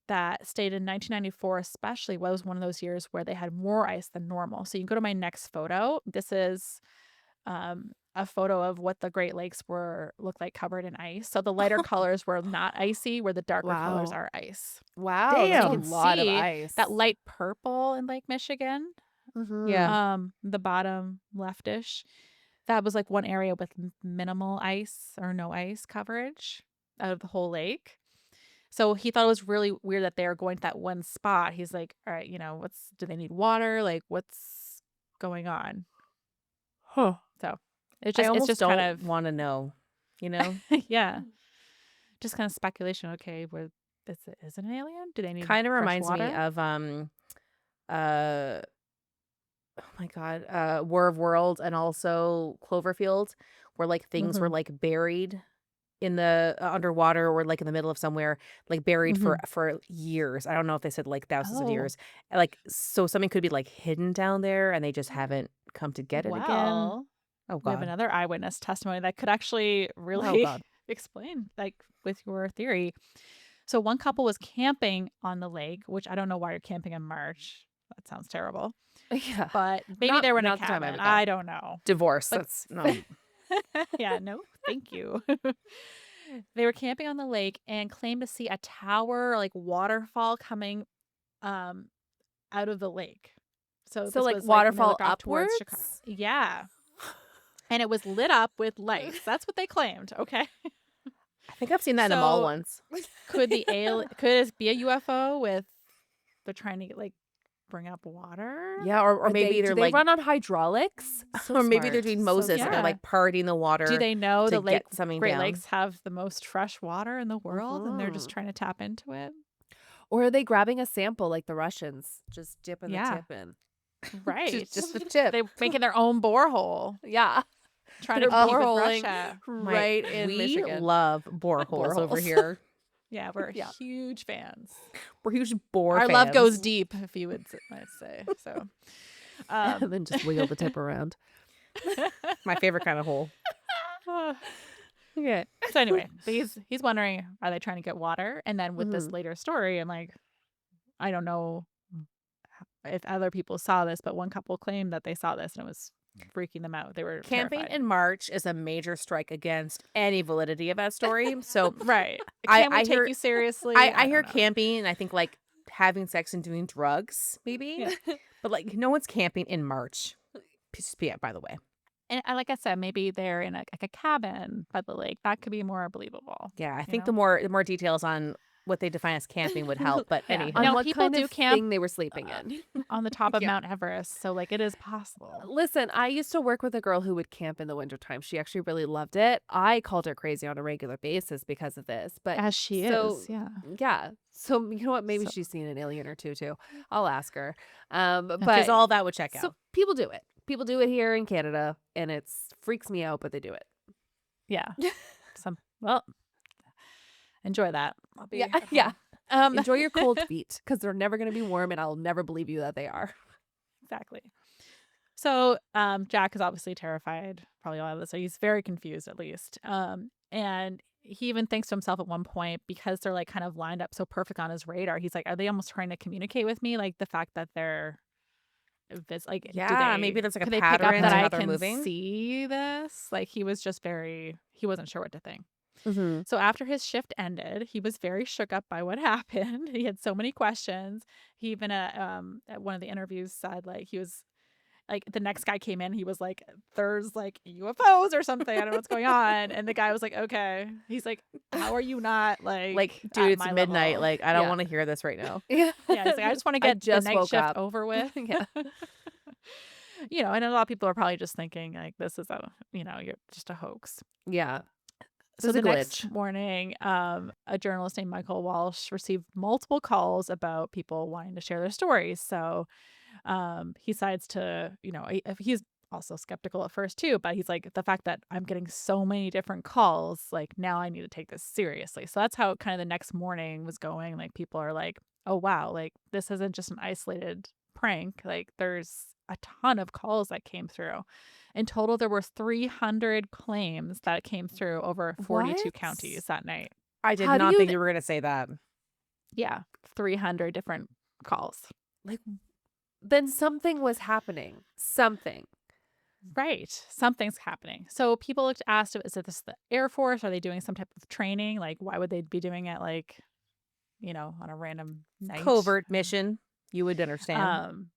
that stated in 1994 especially was one of those years where they had more ice than normal. So you can go to my next photo. This is a photo of what the Great Lakes looked like covered in ice. So the lighter colors were not icy, where the darker colors Wow. are ice. Wow. Damn. That's You a can lot of see ice. that light purple in Lake Michigan. Mhm. Yeah. The bottom leftish. That was like one area with minimal ice or no ice coverage out of the whole lake. So he thought it was really weird that they were going to that one spot. He's like, all right, do they need water? Like, what's going on? Huh. So it's I just, almost it's just don't kind of, want to know, you know? yeah, just kind of speculation. Okay, is it an alien? Do they need Kind of fresh reminds me water? of oh my god, War of Worlds and also Cloverfield, where like things were Mhm. like buried in the underwater or like in the middle of somewhere, like buried for years. I don't know if they said like thousands of Oh. years. Like so something could be like hidden down there and they just haven't come to get it again. Well, Oh we have god. another eyewitness testimony that could actually Oh really god. explain, like, with your theory. So one couple was camping on the lake, which I don't know why you're camping in March. That sounds terrible. Yeah. But maybe Not- they were in a not the time I cabin. would go. I don't know. Divorce. But- That's no. Yeah, no, thank you. They were camping on the lake and claimed to see a tower, like waterfall coming out of the lake. So this like was, when they waterfall looked off towards Chicago. upwards? Yeah. And it was lit up with lights. That's what they claimed. Okay. I think I've seen that in a mall So once. could it be a UFO with they're trying to like bring up water? Yeah, or maybe Do they're they like, run on hydraulics? So or maybe they're smart. doing So Moses and they're smart. Yeah. like parting the Do water they know to the get something Great down. Lakes have the most fresh water in the world and they're just Mhm. trying to tap into it? Or are they grabbing a sample like the Russians, just dipping the Yeah, tip in? right. Just the tip. They're making their own borehole, Yeah. trying to They're compete with boreholing Russia. right in We Michigan. love boreholes over Boreholes. here. Yeah, we're Yeah. huge fans. We're huge bore Our fans. love goes deep, if you would might say. So, And then just wiggle the tip around. My favorite kind of hole. Okay. so anyway, but he's wondering, are they trying to get water? And then with this Mhm. later story, I'm like, I don't know if other people saw this, but one couple claimed that they saw this and it was freaking them out. They were Camping terrified. in March is a major strike against any validity of that story. So Right. I- Can we I take hear- you seriously? I hear don't know. camping and I think like having sex and doing drugs, maybe. Yeah. But like no one's camping in March. Just by the way. And like I said, maybe they're in like a cabin by the lake. That could be more believable. Yeah, I You think know? the more details on what they define as camping would help. But Yeah. anyhow. On Now, what people kind do of camp, thing they were sleeping in. on the top of Yeah. Mount Everest, so like it is possible. Listen, I used to work with a girl who would camp in the wintertime. She actually really loved it. I called her crazy on a regular basis because of this. But As she so, is, yeah. yeah. So you know what? Maybe So- she's seen an alien or two too. I'll ask her. Because But all that would check so out. people do it. People do it here in Canada, and it freaks me out, but they do it. Yeah. Well, enjoy that. I'll be Yeah, at yeah. home. Enjoy your cold feet because they're never going to be warm, and I'll never believe you that they are. Exactly. So Jack is obviously terrified, probably all of this. So he's very confused at least. And he even thinks to himself at one point, because they're like kind of lined up so perfect on his radar, he's like, are they almost trying to communicate with me? Like the fact that they're like, do Yeah, they, maybe there's like a could they pick up pattern that to how I they're can moving. see this? Like he was just he wasn't sure what to think. Mm-hmm. So after his shift ended, he was very shook up by what happened. He had so many questions. He even at one of the interviews said like he was like the next guy came in, he was like, there's like UFOs or something. I don't know what's going on. And the guy was like, okay. He's like, how are you not like Dude, at it's my midnight. level? Like I don't Yeah. want to hear this right now. Yeah. Yeah, he's like, I just want to I get the just night woke shift up. over with. Yeah. You know, and a lot of people are probably just thinking like this is you're just a hoax. Yeah. So There's a the next glitch. morning, a journalist named Michael Walsh received multiple calls about people wanting to share their stories. So he decides to, he's also skeptical at first too, but he's like, the fact that I'm getting so many different calls, like now I need to take this seriously. So that's how kind of the next morning was going. Like people are like, oh wow, like this isn't just an isolated prank. Like there's a ton of calls that came through. In total, there were 300 claims that came through over 42 What? counties that night. I did How do not you think th- you were gonna say that. Yeah, 300 different calls. Like, then something was happening. Something. Right. Something's happening. So people asked, is this the Air Force? Are they doing some type of training? Like, why would they be doing it like, on a random night? Covert mission, you would understand.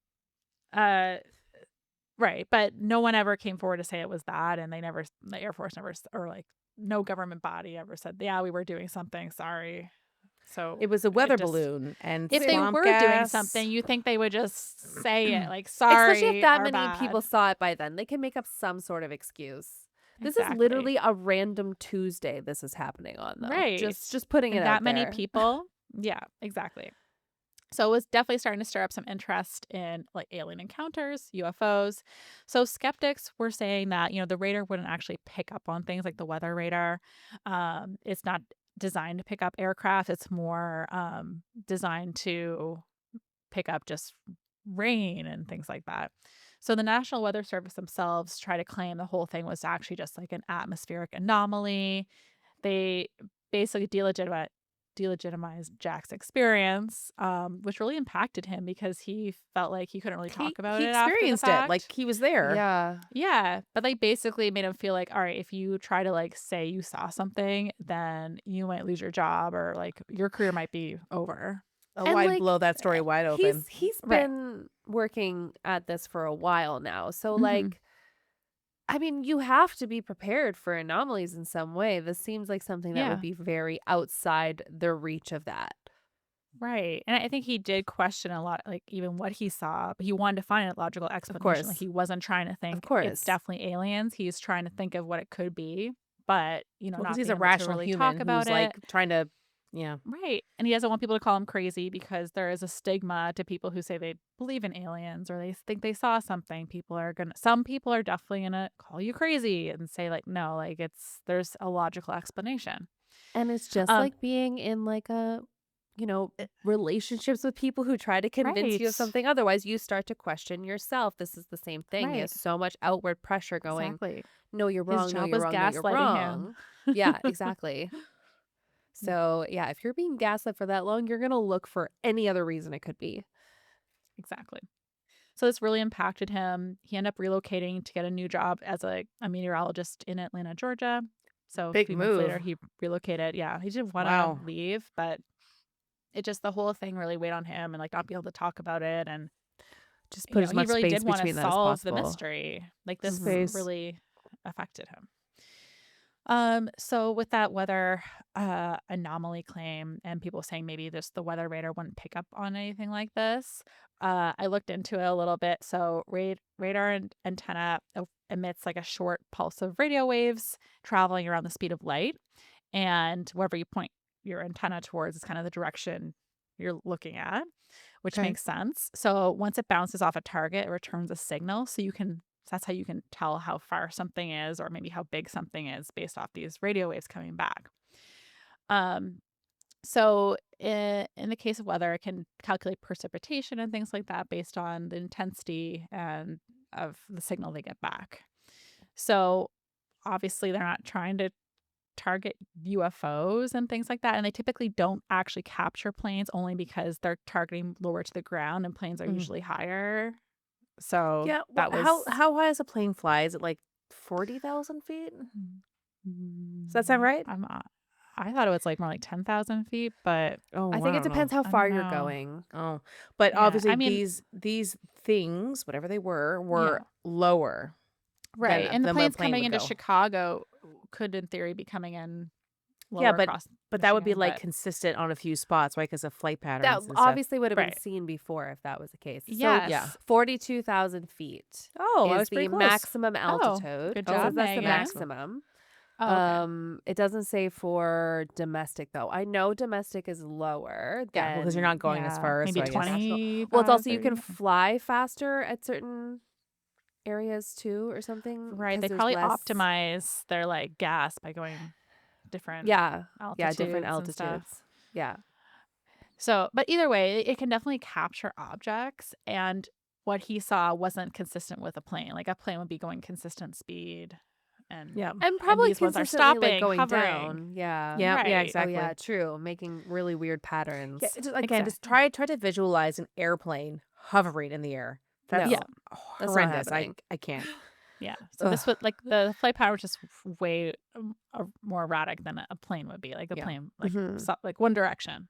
Right. But no one ever came forward to say it was that. And the Air Force never, or like no government body ever said, yeah, we were doing something. Sorry. So It was a weather just- balloon and if they swamp were doing gas. something, you think they would just say it like, sorry. Especially if that our many bad. people saw it by then. They can make up some sort of excuse. This is Exactly. literally a random Tuesday this is happening on, though. Right. Just putting it And out that many there. people. Yeah, exactly. So it was definitely starting to stir up some interest in like alien encounters, UFOs. So skeptics were saying that, the radar wouldn't actually pick up on things like the weather radar. It's not designed to pick up aircraft. It's more designed to pick up just rain and things like that. So the National Weather Service themselves try to claim the whole thing was actually just like an atmospheric anomaly. They basically delegitimized Jack's experience, which really impacted him because he felt like he couldn't really talk about he it after the experienced it. fact. Like he was there. Yeah. Yeah, but they basically made him feel like, all right, if you try to like say you saw something, then you might lose your job or like your career might be over. Oh, And, I'd like, blow that story wide open. He's Right. been working at this for a while now. So Mhm. like I mean, you have to be prepared for anomalies in some way. This seems like something that would Yeah. be very outside the reach of that. Right. And I think he did question a lot, like even what he saw, but he wanted to find a logical Of explanation. Like course. he wasn't trying to Of think it's course. definitely aliens. He's trying to think of what it could be, but, Well, because not he's being a able to rational really human talk who's about it. like trying to, yeah. Right. And he doesn't want people to call him crazy because there is a stigma to people who say they believe in aliens or they think they saw something. Some people are definitely going to call you crazy and say, like, no, like there's a logical explanation. And it's just Um, like being in like relationships with people who try to convince you of right. something. Otherwise, you start to question yourself. This is the same thing. He has Right. so much outward pressure going, Exactly. no, you're His wrong. No, job you're was wrong. No, you're gaslighting him. wrong. Yeah, exactly. So, yeah, if you're being gaslit for that long, you're going to look for any other reason it could be. Exactly. So this really impacted him. He ended up relocating to get a new job as a meteorologist in Atlanta, Georgia. So a Big few months later, move. he relocated. Yeah, he didn't want to Wow. leave, but the whole thing really weighed on him and like not be able to talk about it. And, Just put as he much really space did want to between that as solve the possible. mystery. Like this Space. really affected him. So with that weather anomaly claim and people saying maybe just the weather radar wouldn't pick up on anything like this, I looked into it a little bit. So radar antenna emits like a short pulse of radio waves traveling around the speed of light, and wherever you point your antenna towards is kind of the direction you're looking at, which Okay. makes sense. So once it bounces off a target, it returns a signal. That's how you can tell how far something is or maybe how big something is based off these radio waves coming back. Um, so in the case of weather, it can calculate precipitation and things like that based on the intensity and of the signal they get back. So obviously they're not trying to target UFOs and things like that, and they typically don't actually capture planes only because they're targeting lower to the ground and planes are Mhm. usually higher. So Yeah. that was How high does a plane fly? Is it like 40,000 feet? Does that sound Mm, right? I thought it was, like, more like 10,000 feet, but Oh, I I think it don't know. depends how I far don't you're know. going. Oh, but Yeah, obviously I mean these things, whatever they were yeah, lower right, and the than where a planes plane coming would into go. Chicago could, in theory, be coming in Yeah, lower but across that would be Michigan, like but consistent on a few spots, right? Because of flight That patterns and stuff. obviously would have been right. seen before if that was the case. So Yeah. Yes. 42,000 feet Oh, I is was pretty the close. maximum Oh, altitude. good It Oh, job, says that's the Megan. maximum. maximum. Oh, okay. It doesn't say for domestic though. I know domestic is lower Yeah, well, because you're than not going as Yeah, far, so maybe I guess. international. Well, it's 25, also you can 30. fly faster at certain areas too or something Right, because they there's probably less. optimize their, like, gas by going different Yeah. Yeah, different altitudes and stuff. altitudes. Yeah. So, but either way, it can definitely capture objects, and what he saw wasn't consistent with a plane. Like a plane would be going consistent speed, and Yeah. And and probably these ones are consistently like stopping, going hovering. down. Yeah. Yeah, yeah, Right. Oh yeah, exactly. true. Making really weird Yeah, patterns. it's just, again, just Exactly. try to visualize an airplane hovering in the air. Yeah. That's No, that's not horrendous. happening. I can't. Yeah. So Ugh. this would like the flight pattern was just way more erratic than a plane would be. Like the Yeah. plane, like Hmm. like one direction,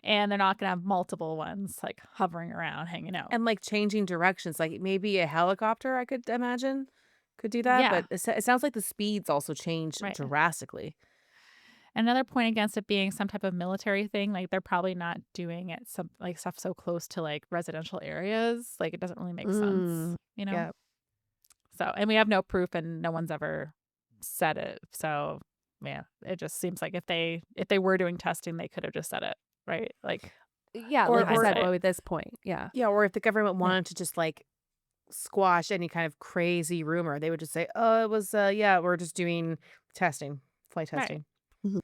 and they're not gonna have multiple ones like hovering around, hanging out. And like changing directions, like maybe a helicopter, I could imagine, could do that. Yeah. But it sounds like the speeds also change Right. drastically. Another point against it being some type of military thing, like they're probably not doing it some like stuff so close to like residential areas. Like it doesn't really make sense, Mm. you know? Yeah. So, and we have no proof and no one's ever said it. So, yeah, it just seems like if they were doing testing, they could have just said it, right? Like Yeah, Or like you or said, hindsight. well, at this point. Yeah. yeah, or if the government Yeah. wanted to just like squash any kind of crazy rumor, they would just say, "Oh, it was yeah, we're just doing testing, flight Right. testing." Mhm.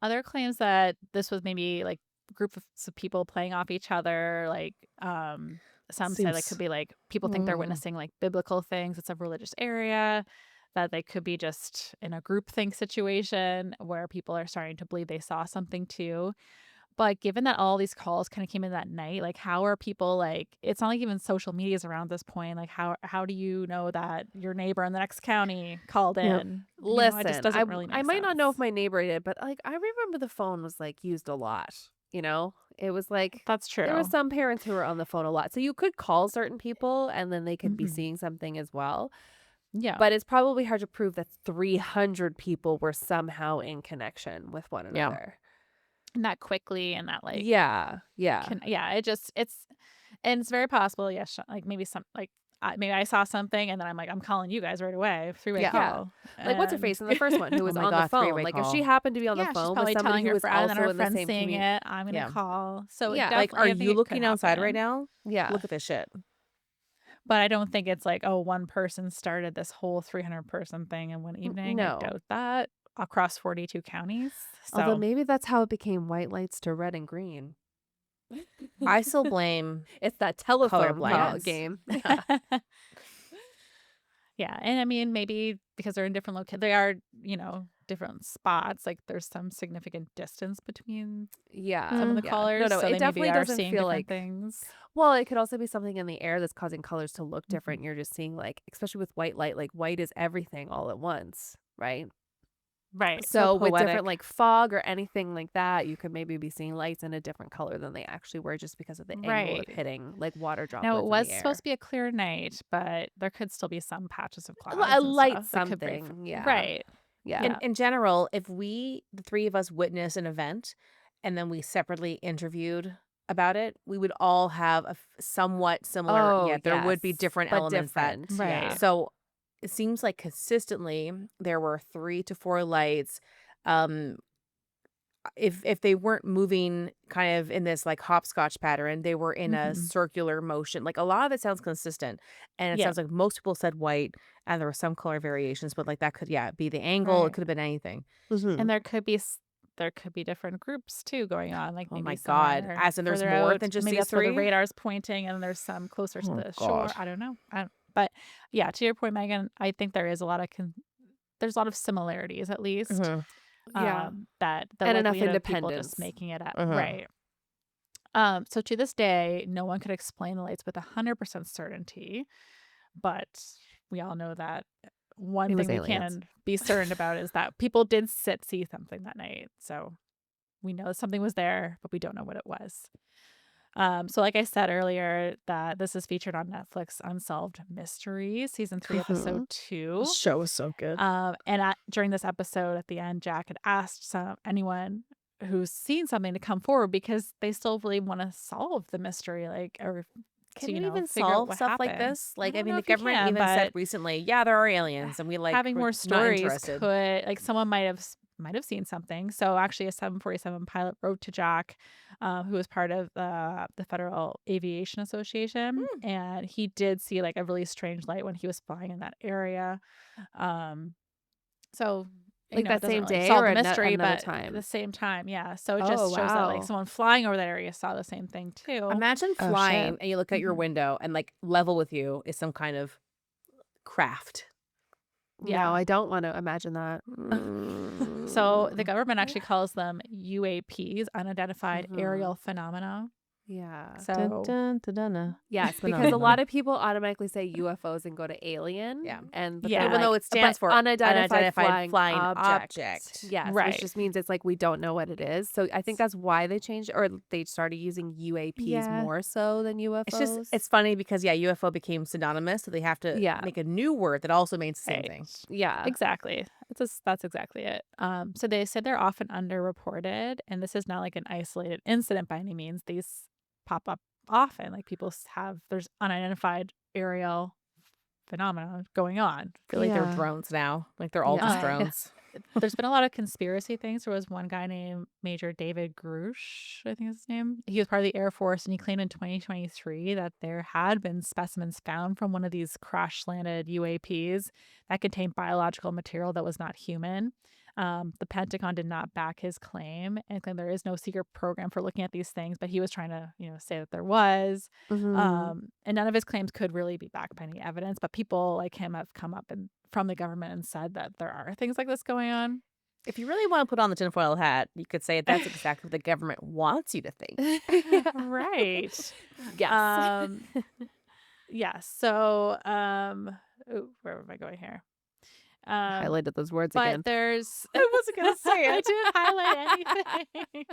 Other claims that this was maybe like a group of people playing off each other, like some say like could Seems be like people think they're mm. witnessing like biblical things. It's a religious area, that they could be just in a group think situation where people are starting to believe they saw something too. But given that all these calls kind of came in that night, like how are people like it's not like even social media is around this point. Like how do you know that your neighbor in the next county called Yep. in? It just Listen, doesn't really I make might not know if sense. my neighbor did, but like I remember the phone was like used a lot, you know? It was like That's there were true. some parents who were on the phone a lot. So you could call certain people and then they could be Mhm. seeing something as well. Yeah. But it's probably hard to prove that 300 people were somehow in connection with one Yeah. another. And that quickly and that like Yeah. and it's very possible. Yeah, like maybe maybe I saw something and then I'm like, I'm calling you guys right away, three-way Yeah. call. Like, what's her And face in the first one who Oh was my on the God, phone? three-way Like, if she call. happened to be on the yeah, she's phone with probably somebody telling who her was friend, and then also her in the friend's same seeing community. it. I'm gonna Yeah. call. So it Yeah. Like, definitely, are I think you it could looking outside right happen. now? Yeah. Look at this shit. But I don't think it's like, oh, one person started this whole 300-person thing in one evening. I No. doubt that across 42 counties. Although So maybe that's how it became white lights to red and green. I still blame It's that telephone call blindness. game. yeah, and I mean maybe because they're in different they are, different spots. Like there's some significant distance between Yeah. some of the Yeah. callers, No, so it they maybe definitely are doesn't seeing feel different like. things. Well, it could also be something in the air that's causing colors to look Mhm. different. You're just seeing, like, especially with white light, like white is everything all at once, right? Right. So with poetic. different like fog or anything like that, you could maybe be seeing lights in a different color than they actually were just because of the angle of Right. hitting like water Now it droplets in was the air. supposed to be a clear night, but there could still be some patches of clouds A and light stuff that could be something, yeah. right. Yeah. In general, if the three of us witness an event and then we separately interviewed about it, we would all have a somewhat similar, Oh, there would be yes, different but elements that. different. Right. Yeah. So it seems like consistently there were 3 to 4 lights. Um, if they weren't moving kind of in this like hopscotch pattern, they were in a Mhm. circular motion. Like a lot of it sounds consistent, and it Yeah. sounds like most people said white, and there were some color variations, but like that could be the angle. It Right. could have been anything. And there could be different groups too going on. Like Oh maybe my some God! are As in, there's further more out. than just Maybe these that's where the 3. radar's pointing, and there's some closer to Oh the God! shore. I don't know. But yeah, to your point, Megan, I think there is a lot of there's a lot of similarities, at least. Mhm. Yeah. That the And enough likelihood of people just independence. making it up. Mhm. Right. So to this day, no one could explain the lights with 100% certainty, but we all know that one It was thing we aliens. can be certain about is that people did see something that night. So we know something was there, but we don't know what it was. So like I said earlier, that this is featured on Netflix Unsolved Mysteries, season 3, episode 2. This show was so good. And during this episode at the end, Jack had asked anyone who's seen something to come forward because they still really want to solve the mystery, like, or Can to, you even figure out solve what stuff like happened. this? Like, I don't mean, know the if you government can, even said but recently, yeah, there are aliens, and we having we're more not stories interested. could, like, someone might have seen something. So actually, a 747 pilot wrote to Jack, who was part of the Federal Aviation Association, and he did see like a really strange light when he was flying in that area. Um, so Like it that doesn't same really day solve or the mystery, another but at the time? same time, yeah. So it Oh, just shows that like wow. someone flying over that area saw the same thing too. Imagine Oh, flying shit. and you look out your Mhm. window and like level with you is some kind of craft. Yeah. No, I don't want to imagine that. So the government actually calls them UAPs, unidentified Mhm. aerial phenomena. Yeah. So Yes, because a lot of people automatically say UFOs and go to alien. Yeah. And but Yeah. they're Even though like, it stands but for unidentified unidentified flying object. object. Yes, Right. which just means it's like we don't know what it is. So I think that's why they changed or they started using UAPs Yeah. more so than UFOs. It's funny because UFO became synonymous, so they have to Yeah. make a new word that also means the same Right. thing. Yeah. Exactly. That's exactly it. So they said they're often underreported, and this is not like an isolated incident by any means. These pop up often. Like people there's unidentified aerial phenomena going on. I feel like they're Yeah. drones now. Like they're all just Yeah. drones. There's been a lot of conspiracy things. There was one guy named Major David Grush, I think is his name. He was part of the Air Force, and he claimed in 2023 that there had been specimens found from one of these crash landed UAPs that contained biological material that was not human. The Pentagon did not back his claim and claimed there is no secret program for looking at these things, but he was trying to, say that there was. Mhm. And none of his claims could really be backed by any evidence, but people like him have come up from the government and said that there are things like this going on. If you really want to put on the tinfoil hat, you could say that's exactly what the government wants you to think. Right. Yes. Yeah. So, where am I going here? Highlighted those words But again. there's I wasn't gonna say I it. didn't highlight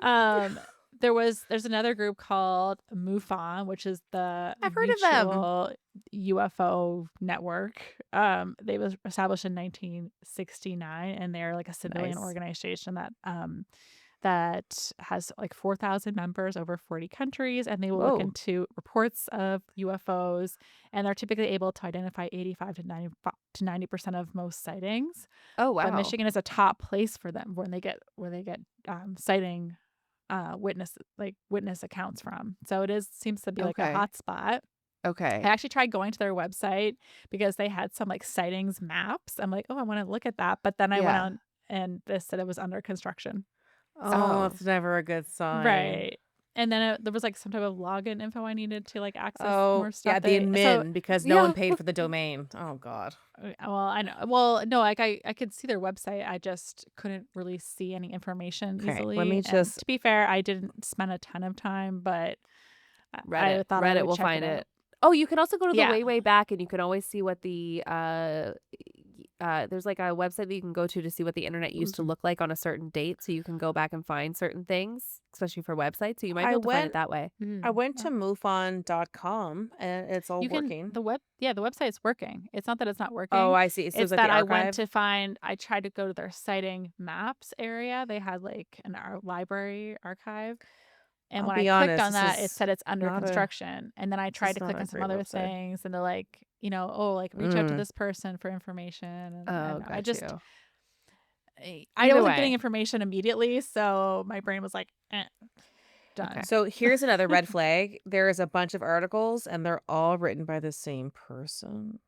anything. there's another group called MUFON, which is the I've heard of them. Mutual UFO Network. They was established in 1969, and they're like a civilian Nice. organization that has like 4,000 members over 40 countries, and they will look Whoa. into reports of UFOs, and they're typically able to identify 85 to 90% of most sightings. Oh, But wow. Michigan is a top place for them when they get sighting witness accounts from. So it is seems to be like a Okay. hot spot. I Okay. actually tried going to their website because they had some like sightings maps. I'm like, oh, I want to look at that. But then I went Yeah. on and this said it was under construction. Oh, Oh. that's never a good sign. Right. And then there was like some type of login info I needed to like access Oh, more yeah, stuff. the So admin because no one Yeah. paid for the domain. Oh God. well, I know. Well, no, like I could see their website. I just couldn't really see any information Okay, let me easily. And just. to be fair, I didn't spend a ton of time, but I thought I Reddit would will check it find out. it. Oh, you can also go to the Yeah. way, way back and you can always see what there's like a website that you can go to see what the internet used to look like on a certain date. So you can go back and find certain things, especially for websites. So you might be I able to find it went. that way. I went Yeah. to MUFON.com and it's all You can working. the website's working. It's not that it's not Oh, working. I see. So it's It's like the that archive. I tried to go to their sighting maps area. They had like an library archive. And I'll when I be clicked honest. on that, it said it's under Not a. construction. And then I This tried is to not click a on some great other website. things and they're like, oh, like reach out to this person for information. Oh, And got you. I Either wasn't getting way. information immediately. So my brain was like, Okay. done. So here's another red flag. There is a bunch of articles, and they're all written by the same person.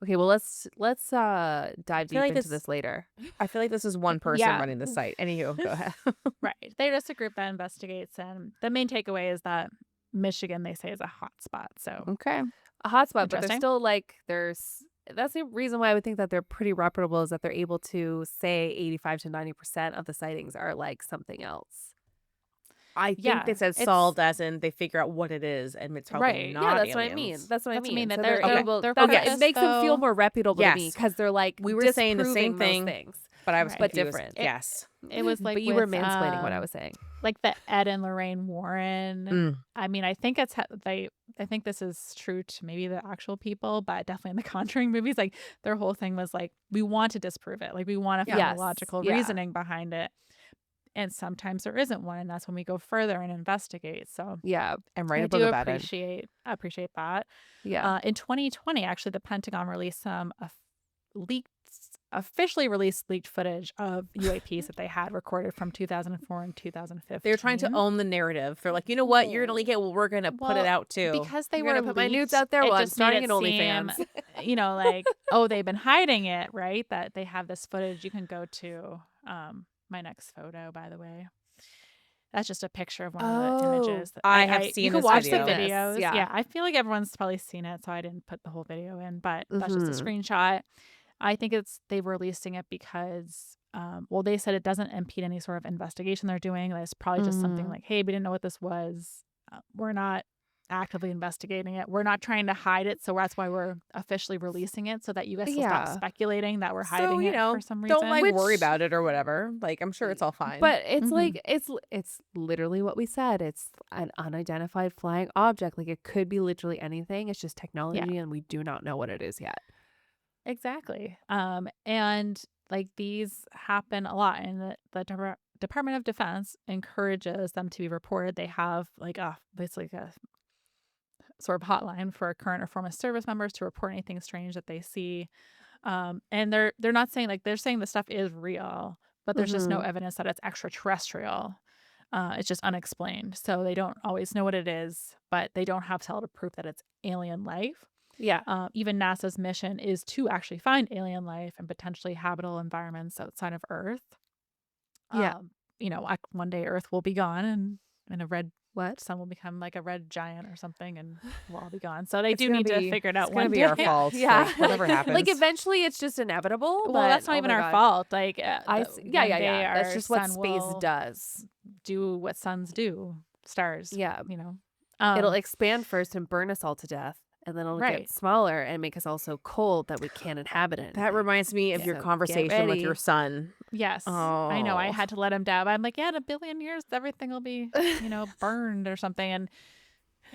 Okay, well let's I dive feel deep like into this. this later. I feel like this is one person Yeah. running the site. Anywho, go ahead. Right. They're just a group that investigates. And the main takeaway is that Michigan, they say, is a hot spot. So Okay. A hotspot, but they're interesting. still like there's that's the reason why I would think that they're pretty reputable is that they're able to say 85 to 90% of the sightings are like something else. I think Yeah. this says It's solved as in they figure out what it is, and it's probably right. Yeah, not that's what I mean. aliens. That's what I That's what I mean mean. that So they're they're they're able they're Oh that's it yes, focused makes them feel though. more reputable to me yes. because they're like We were saying the same disproving most thing, things, but I was Right. but confused. different. It, Yes. it was like But you were with mansplaining what I was saying. like the Ed and Lorraine Warren. Mm. I mean, I think I think this is true to maybe the actual people, but definitely in the Conjuring movies, like their whole thing was like, we want to disprove it. Like we want to find a Yes. logical Yeah. reasoning behind it. And sometimes there isn't one, and that's when we go further and investigate. So Yeah. And write I a book do about it. appreciate that. Yeah. In 2020, actually, the Pentagon released some leaked, officially released leaked footage of UAPs that they had recorded from 2004 and 2015. They're trying to own the narrative. They're like, you know what? You're gonna leak it. Well, we're gonna put it Well, out too. because they You're were gonna put my nudes leaked, out there? it Well, I'm just made starting it an seem, OnlyFans. like, oh, they've been hiding it, right? That they have this footage. You can go to my next photo, by the way. That's just a picture of one of the images. I have seen You can this watch video. the I've seen this, videos. yeah. Yeah, I feel like everyone's probably seen it, so I didn't put the whole video in, but that's just a Mhm. screenshot. I think they were releasing it because, well, they said it doesn't impede any sort of investigation they're doing. It's probably just something Mhm. like, hey, we didn't know what this was. We're not actively investigating it. We're not trying to hide it, so that's why we're officially releasing it, so that you guys will stop Yeah. speculating that we're So, hiding it for some reason. don't like worry Which- about it or whatever. Like, I'm sure it's all fine. But it's Mhm. like it's literally what we said. It's an unidentified flying object. Like it could be literally anything. It's just technology and we do not know what it is yet. Exactly. And like these happen a lot, and the Department of Defense encourages them to be reported. They have like basically a sort of hotline for current or former service members to report anything strange that they see. And they're not saying like they're saying the stuff is real, but there's just no Mhm. evidence that it's extraterrestrial. It's just unexplained. So they don't always know what it is, but they don't have solid proof that it's alien life. Yeah. Even NASA's mission is to actually find alien life and potentially habitable environments outside of Earth. Yeah. One day Earth will be gone and a red What? sun will become like a red giant or something and we'll all be gone. So they It's do gonna need to be- figure it out it's gonna one be day. our fault. Yeah. Like, whatever happens. Like eventually it's just inevitable. Well, but, that's not oh even my our God. fault. Like, Yeah, one yeah. day That's our just what sun space will does. do what suns do. Stars. Yeah. Um, It'll expand first and burn us all to death. And then it'll Right. get smaller and make us all so cold that we can't inhabit it. That reminds me of your So get conversation with your ready. son Yes, I know. I Oh. had to let him down. But I'm like, yeah, in a billion years, everything will be, burned or something.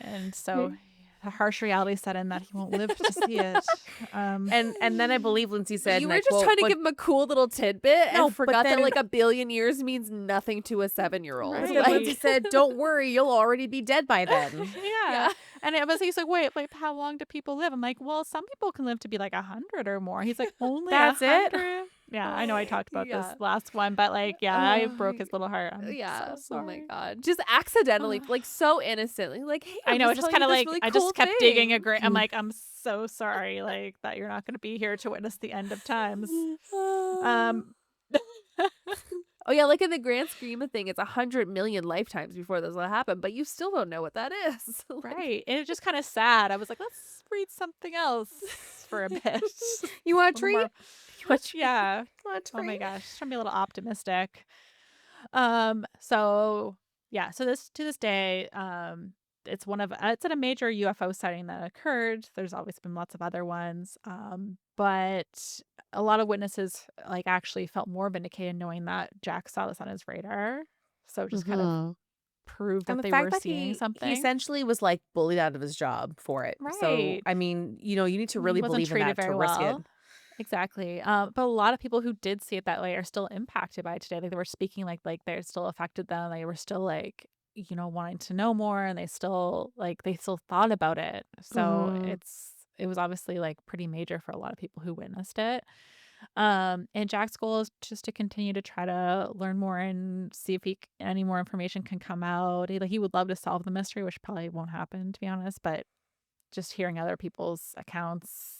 And so the harsh reality set in that he won't live to see it. And then I believe Lindsay said, You and were I just quote, trying to but give him a cool little tidbit and no, but forgot that then like a billion years means nothing to a 7-year-old. but then Lindsay Right. said, "Don't worry, you'll already be dead by then." Yeah. Yeah. And he's like, wait, how long do people live? I'm like, well, some people can live to be like 100 or more. He's like, only That's it. 100. Yeah, I know I talked about this Yeah. last one, but like, yeah, I Oh, broke his little heart. I'm yeah. so Oh my sorry. God. Just accidentally, like so innocently, like, hey, I I'm know. just It's just telling kind you of this like really I cool just kept digging a thing. grave. I'm like, I'm so sorry, like that you're not going to be here to witness the end of times. Um, Oh yeah, like in the grand scheme of thing, it's 100 million lifetimes before this will happen, but you still don't know what that is. Like, right, and it's just kind of sad. I was like, let's read something else for a bit. A You want a little treat? more, yeah. Want a Oh my treat? gosh, trying to be a little optimistic. So yeah, so this to this day, it's in a major UFO sighting that occurred. There's always been lots of other ones. But a lot of witnesses like actually felt more vindicated knowing that Jack saw this on his radar. So it just kind of Mhm. proved And that the they fact were that seeing he something. essentially was like bullied out of his job for it. So Right. I mean, you need to He really wasn't believe in treated that to very risk it. well. Exactly. But a lot of people who did see it that way are still impacted by it today. Like they were speaking like they're still affected them. They were still like, wanting to know more and they still thought about it. So Mhm. it was obviously like pretty major for a lot of people who witnessed it. And Jack's goal is just to continue to try to learn more and see if any more information can come out. He would love to solve the mystery, which probably won't happen to be honest, but just hearing other people's accounts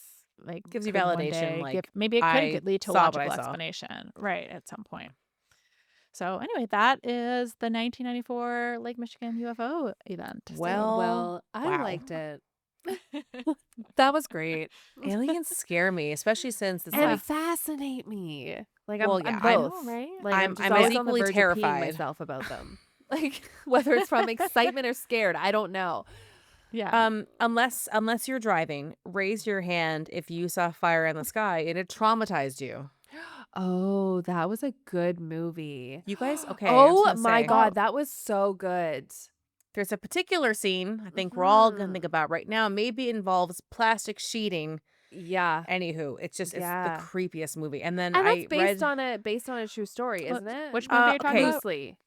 like Gives you could one validation day give like maybe it could I lead to a saw what I logical saw. explanation right at some point. So anyway, that is the 1994 Lake Michigan UFO event. So Well, well, I wow. liked it. That was great. Aliens scare me, especially since it's And yeah, like, fascinate me. Like well, I'm yeah, I I'm know, both. right? Like I'm I'm just I'm as always on the equally verge of peeing terrified. myself about them. Like whether it's from excitement or scared, I don't know. Yeah. Unless you're driving, raise your hand if you saw fire in the sky and it traumatized you. Oh, that was a good movie. You guys, okay, I was Oh gonna my say Oh, God, that was so good. there's a particular scene I think we're all gonna think Mhm. about right now. Maybe it involves plastic sheeting. Yeah. Anywho, it's the Yeah. creepiest movie. And then And that's I read based on a true story, isn't it? which movie are you talking okay, about? Loosely.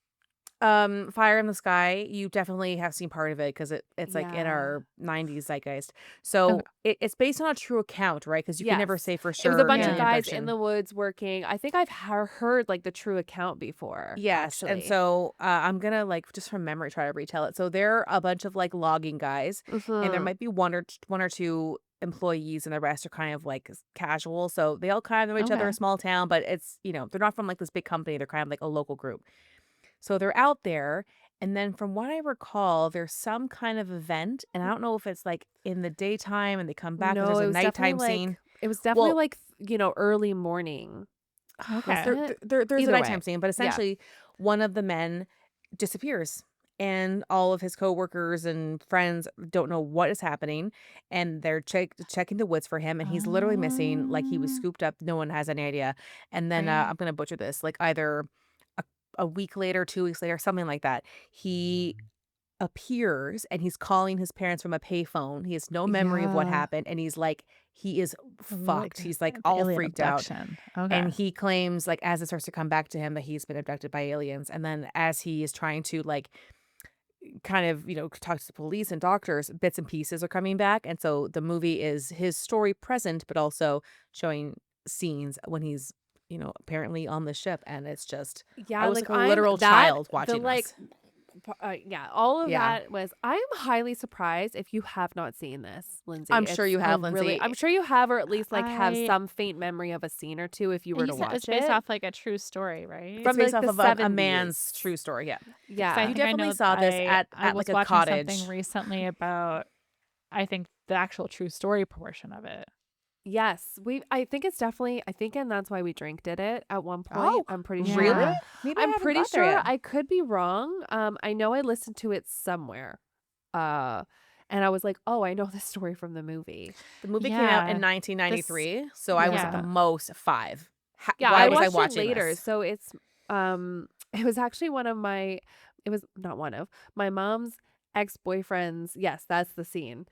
Fire in the Sky, you definitely have seen part of it because it's like in Yeah. our 90s zeitgeist. Okay. So it's based on a true account, right? Because you can never Yes. say for It was a sure bunch of alien Yeah. guys in abduction. the woods working. I think I've heard like the true account before, Yes, and actually. so I'm gonna like just from memory try to retell it. So they're a bunch of like logging guys, and there Mhm. might be one or two employees, and the rest are kind of like casual. So they all kind of know each other, a Okay. small town, but it's they're not from like this big company. They're kind of like a local group. So they're out there, and then from what I recall, there's some kind of event, and I don't know if it's like in the daytime and they come back because No, there's a nighttime scene. it was definitely Well, like, early morning, Okay. wasn't it? there's a Either way. nighttime scene, but Yeah. essentially one of the men disappears. And all of his coworkers and friends don't know what is happening, and they're checking the woods for him, and he's literally missing. Like he was Um, scooped up, no one has any idea. And then right. I'm gonna butcher this, like either a, a week later, 2 weeks later, something like that. He appears and he's calling his parents from a payphone. He has no memory of what Yeah. happened, and he is fucked. Like He's like the all alien freaked out. abduction. Okay. And he claims, like, as it starts to come back to him that he's been abducted by aliens. And then as he is trying to, like, kind of, talk to the police and doctors, bits and pieces are coming back. And so the movie is his story present, but also showing scenes when he's, apparently on the ship. And it's just, I Yeah, was like like a I'm literal that child the watching like this. yeah, all of Yeah. that was I'm highly surprised if you have not seen this, Lindsay. I'm sure It's you a have, really Lindsay. I'm sure you have or at least like have I some faint memory of a scene or two if you were he to said it's watch based it off like a true story, right? It's from based like off the of a man's 70s. true story. Yeah. Because I Yeah. You think I definitely know saw this I at was like a watching something cottage. recently about I think the actual true story portion of it. Yes, I think and that's why we drink did it at one point. Oh, I'm pretty really? sure. Yeah. Maybe I I'm haven't pretty got there sure yet. I could be wrong. I know I listened to it somewhere. Uh and I was like, "Oh, I know this story from the movie." The movie came out in Yeah. This 1993, so I was at the Yeah. most 5. Yeah, Why I was I watched it watching later. this? So it's it was actually one of my it was not one of my mom's ex-boyfriends. Yes, that's the scene.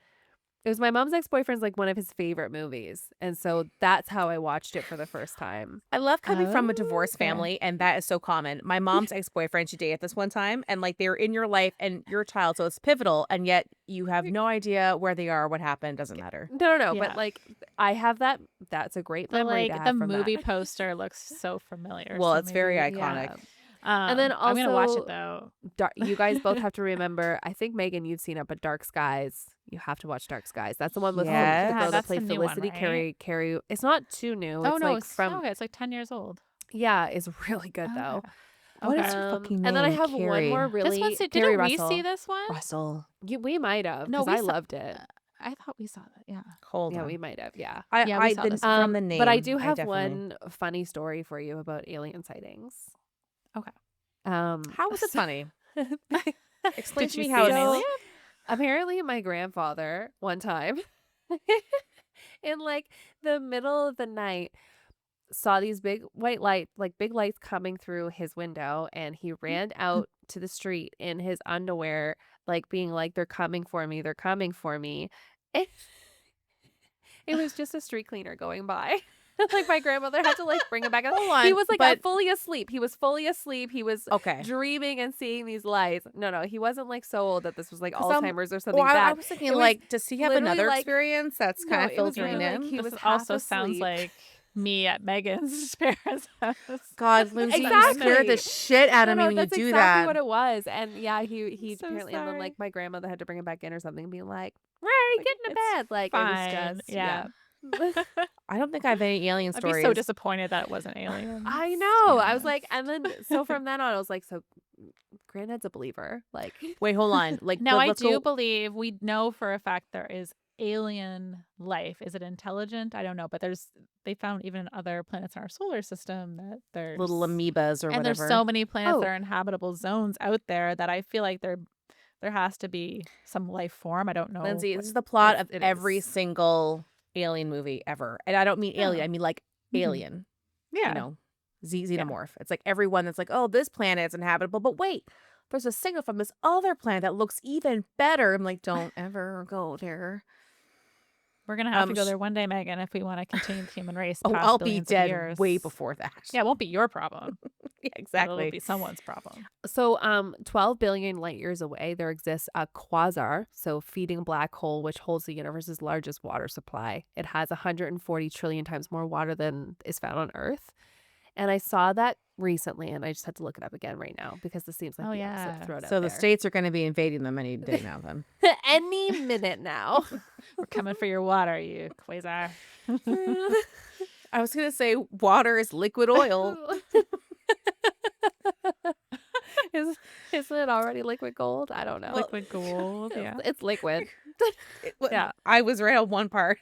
It was my mom's ex-boyfriend's like one of his favorite movies. And so that's how I watched it for the first time. I love coming from a Oh, divorced okay. family, and that is so common. My mom's ex-boyfriend, she dated this one time, and like they're in your life and your child, so it's pivotal, and yet you have no idea where they are, what happened, doesn't matter. No, but Yeah. like I have that. That's a great memory to The have from movie that. poster looks so familiar. Well, So it's very maybe, iconic. Yeah. And then I'm gonna watch also it though. You guys both have to remember, I think Megan, you'd seen it, but Dark Skies. You have to watch Dark Skies. That's the one with the Yes. girl that That's the played new one, Felicity right? Carey. It's not too new. Oh It's no, like from okay, it's like 10 years old. yeah, it's really good though. Okay. What is Okay. her fucking And then I name? have one Carrie more This one's really didn't Carrie we see Russell. this one? Russell. We might have No, because we I saw loved it. I thought we saw that. Yeah. Hold Yeah, on. we might have. Yeah. Yeah, we saw this from the name. But I do have definitely- one funny story for you about alien sightings. Okay. How was it funny? Explain Did to you me see how an it's alien? Apparently, my grandfather one time in like the middle of the night saw these big white lights, like big lights coming through his window, and he ran out to the street in his underwear, like being like, "They're coming for me, they're coming for me." And it was just a street cleaner going by. Like my grandmother had to like bring him back. Hold on, He was like but- fully asleep. He was fully asleep. He was Okay. dreaming and seeing these lights. No, he wasn't like so old that this was like 'Cause I'm- Alzheimer's or something Well, I bad. was thinking, It was like, does he have literally another like- experience that's No, kind of it was filtering literally in? like he This was half also sounds asleep. like me at Megan's parents' house. God, Lindsay, you Exactly. scared the shit out of me when you that's do exactly that. what it was. And yeah, he So apparently, and then sorry. like my grandmother had to bring him back in or something, and be like, "Right, Like, get into it's bed." Like fine. it was just Yeah. I don't think I have any alien I'd stories. be so disappointed that it wasn't aliens. I know. to be I was like, honest. and then so from then on, I was like, so granddad's a believer. Like, Wait, hold on. Like, No, I let's do go- believe we know for a fact there is alien life. Is it intelligent? I don't know, but they found even in other planets in our solar system that there's little amoebas or and whatever. there's so many planets Oh. that are inhabitable zones out there that I feel like there has to be some life form. I don't know. Lindsay, this is the plot of it every is. single alien movie ever. And I don't mean alien, Yeah. I mean like Mhm. alien. Yeah. You know, xenomorph. It's like everyone that's like, oh, this planet is inhabitable. But wait, there's a signal from this other planet that looks even better. I'm like, don't ever go there. We're gonna have to go sh- there one day, Megan, if we want to continue the human race. Oh, past I'll be billions of dead years. way before that. Yeah, it won't be your problem. Yeah, But exactly. It'll be someone's problem. so 12 billion light years away, there exists a quasar, so feeding black hole, which holds the universe's largest water supply. It has 140 trillion times more water than is found on Earth. And I saw that recently, and I just had to look it up again right now because this seems like Oh, the yeah. episode throw it So out the there. states are going to be invading them any day now then. Any minute now. We're coming for your water, you quasar. I was going to say water is liquid oil. Isn't it already liquid gold? I don't know. Liquid gold. Yeah. It's liquid. Yeah, I was right on one part.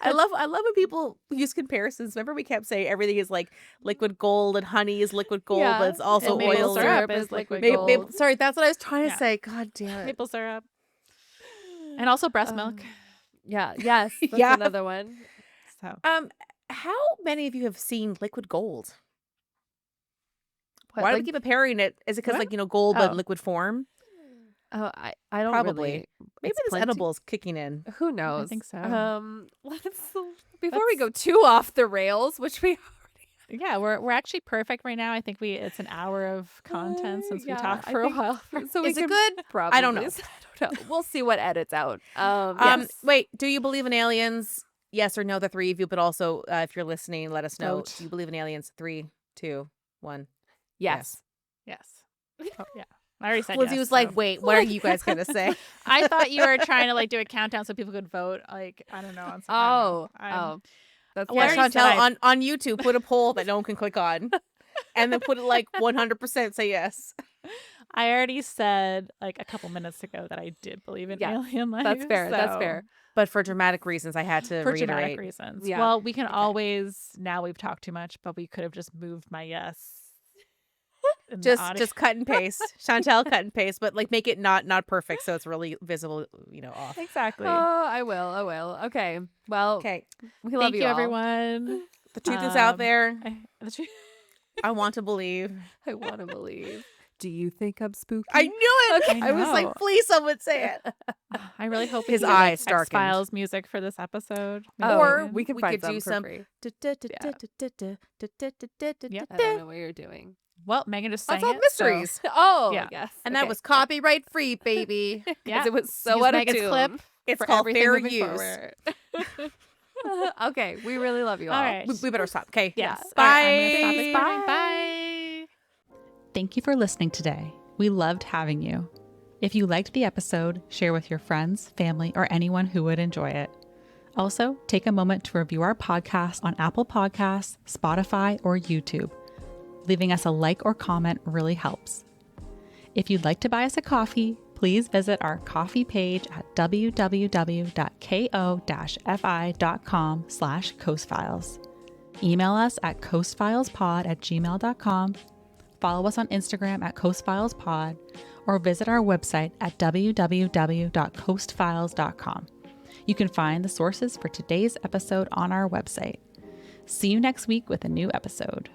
I love when people use comparisons. Remember, we kept saying everything is like liquid gold and honey is liquid gold, Yeah, but it's also and maple oil. syrup is is liquid liquid gold. gold. Sorry, that's what I was trying to Yeah. say. God damn it. Maple syrup. And also breast milk. Yeah. Yes. That's Yeah. another one. So How many of you have seen liquid gold? What, Why do like- we keep comparing it? Is it because What? like gold but Oh. in liquid form? Oh, I don't Probably. really. Maybe it's this plenty- edible is kicking in. Who knows? think so. Let's before we go too off the rails, which we yeah, we're actually perfect right now. I think it's an hour of content since we talked I for a think- while. So we Is it can good? Probably. I don't know. I don't know. We'll see what edits out. Yes. Wait, do you believe in aliens? Yes or no, the three of you, but also if you're listening, let us know. Vote. Do you believe in aliens? 3, 2, 1. Yes. Yes. Oh, yeah. I already said Lizzie yes, was like, so. wait, what are you guys going to say? I thought you were trying to like do a countdown so people could vote. Like, I don't know. On some, I don't know. Oh. That's Well, Yeah, I already said Chantel, on YouTube, put a poll that no one can click on. And then put it like 100% say yes. I already said like a couple minutes ago that I did believe in Yeah, alien life. That's fair. That's so- fair. But for dramatic reasons, I had to For reiterate. dramatic reasons. Yeah. Well, we can always now we've talked too much, but we could have just moved my yes. in the audio. Just cut and paste. Chantel, cut and paste, but like make it not perfect so it's really visible, off. exactly. Oh, I will. Okay. Well, Okay. we love Thank you, all. everyone. The truth is out there. The truth. I want to believe. I want to believe. Do you think I'm spooky? I knew it. Okay. I was I like, know. please, someone say it. I really hope His we can get, eyes darkened. X-Files music for this episode. Maybe Or we can we find could some do for some. free. Yep. I don't know what you're doing. Well, Megan just sang Unsolved it. mysteries. Oh, Yeah. yes. And that was copyright free, baby. Yeah. Because it was so Use out of Megan's tune. clip. It's For called everything fair moving use. forward. Okay, we really love you all. All right. We better stop. Okay. Yes. Yeah. All right, I'm gonna stop Bye. it. Bye. Thank you for listening today. We loved having you. If you liked the episode, share with your friends, family, or anyone who would enjoy it. Also, take a moment to review our podcast on Apple Podcasts, Spotify, or YouTube. Leaving us a like or comment really helps. If you'd like to buy us a coffee, please visit our coffee page at www.ko-fi.com/coastfiles. Email us at coastfilespod@gmail.com. Follow us on Instagram at coastfilespod, or visit our website at www.coastfiles.com. You can find the sources for today's episode on our website. See you next week with a new episode.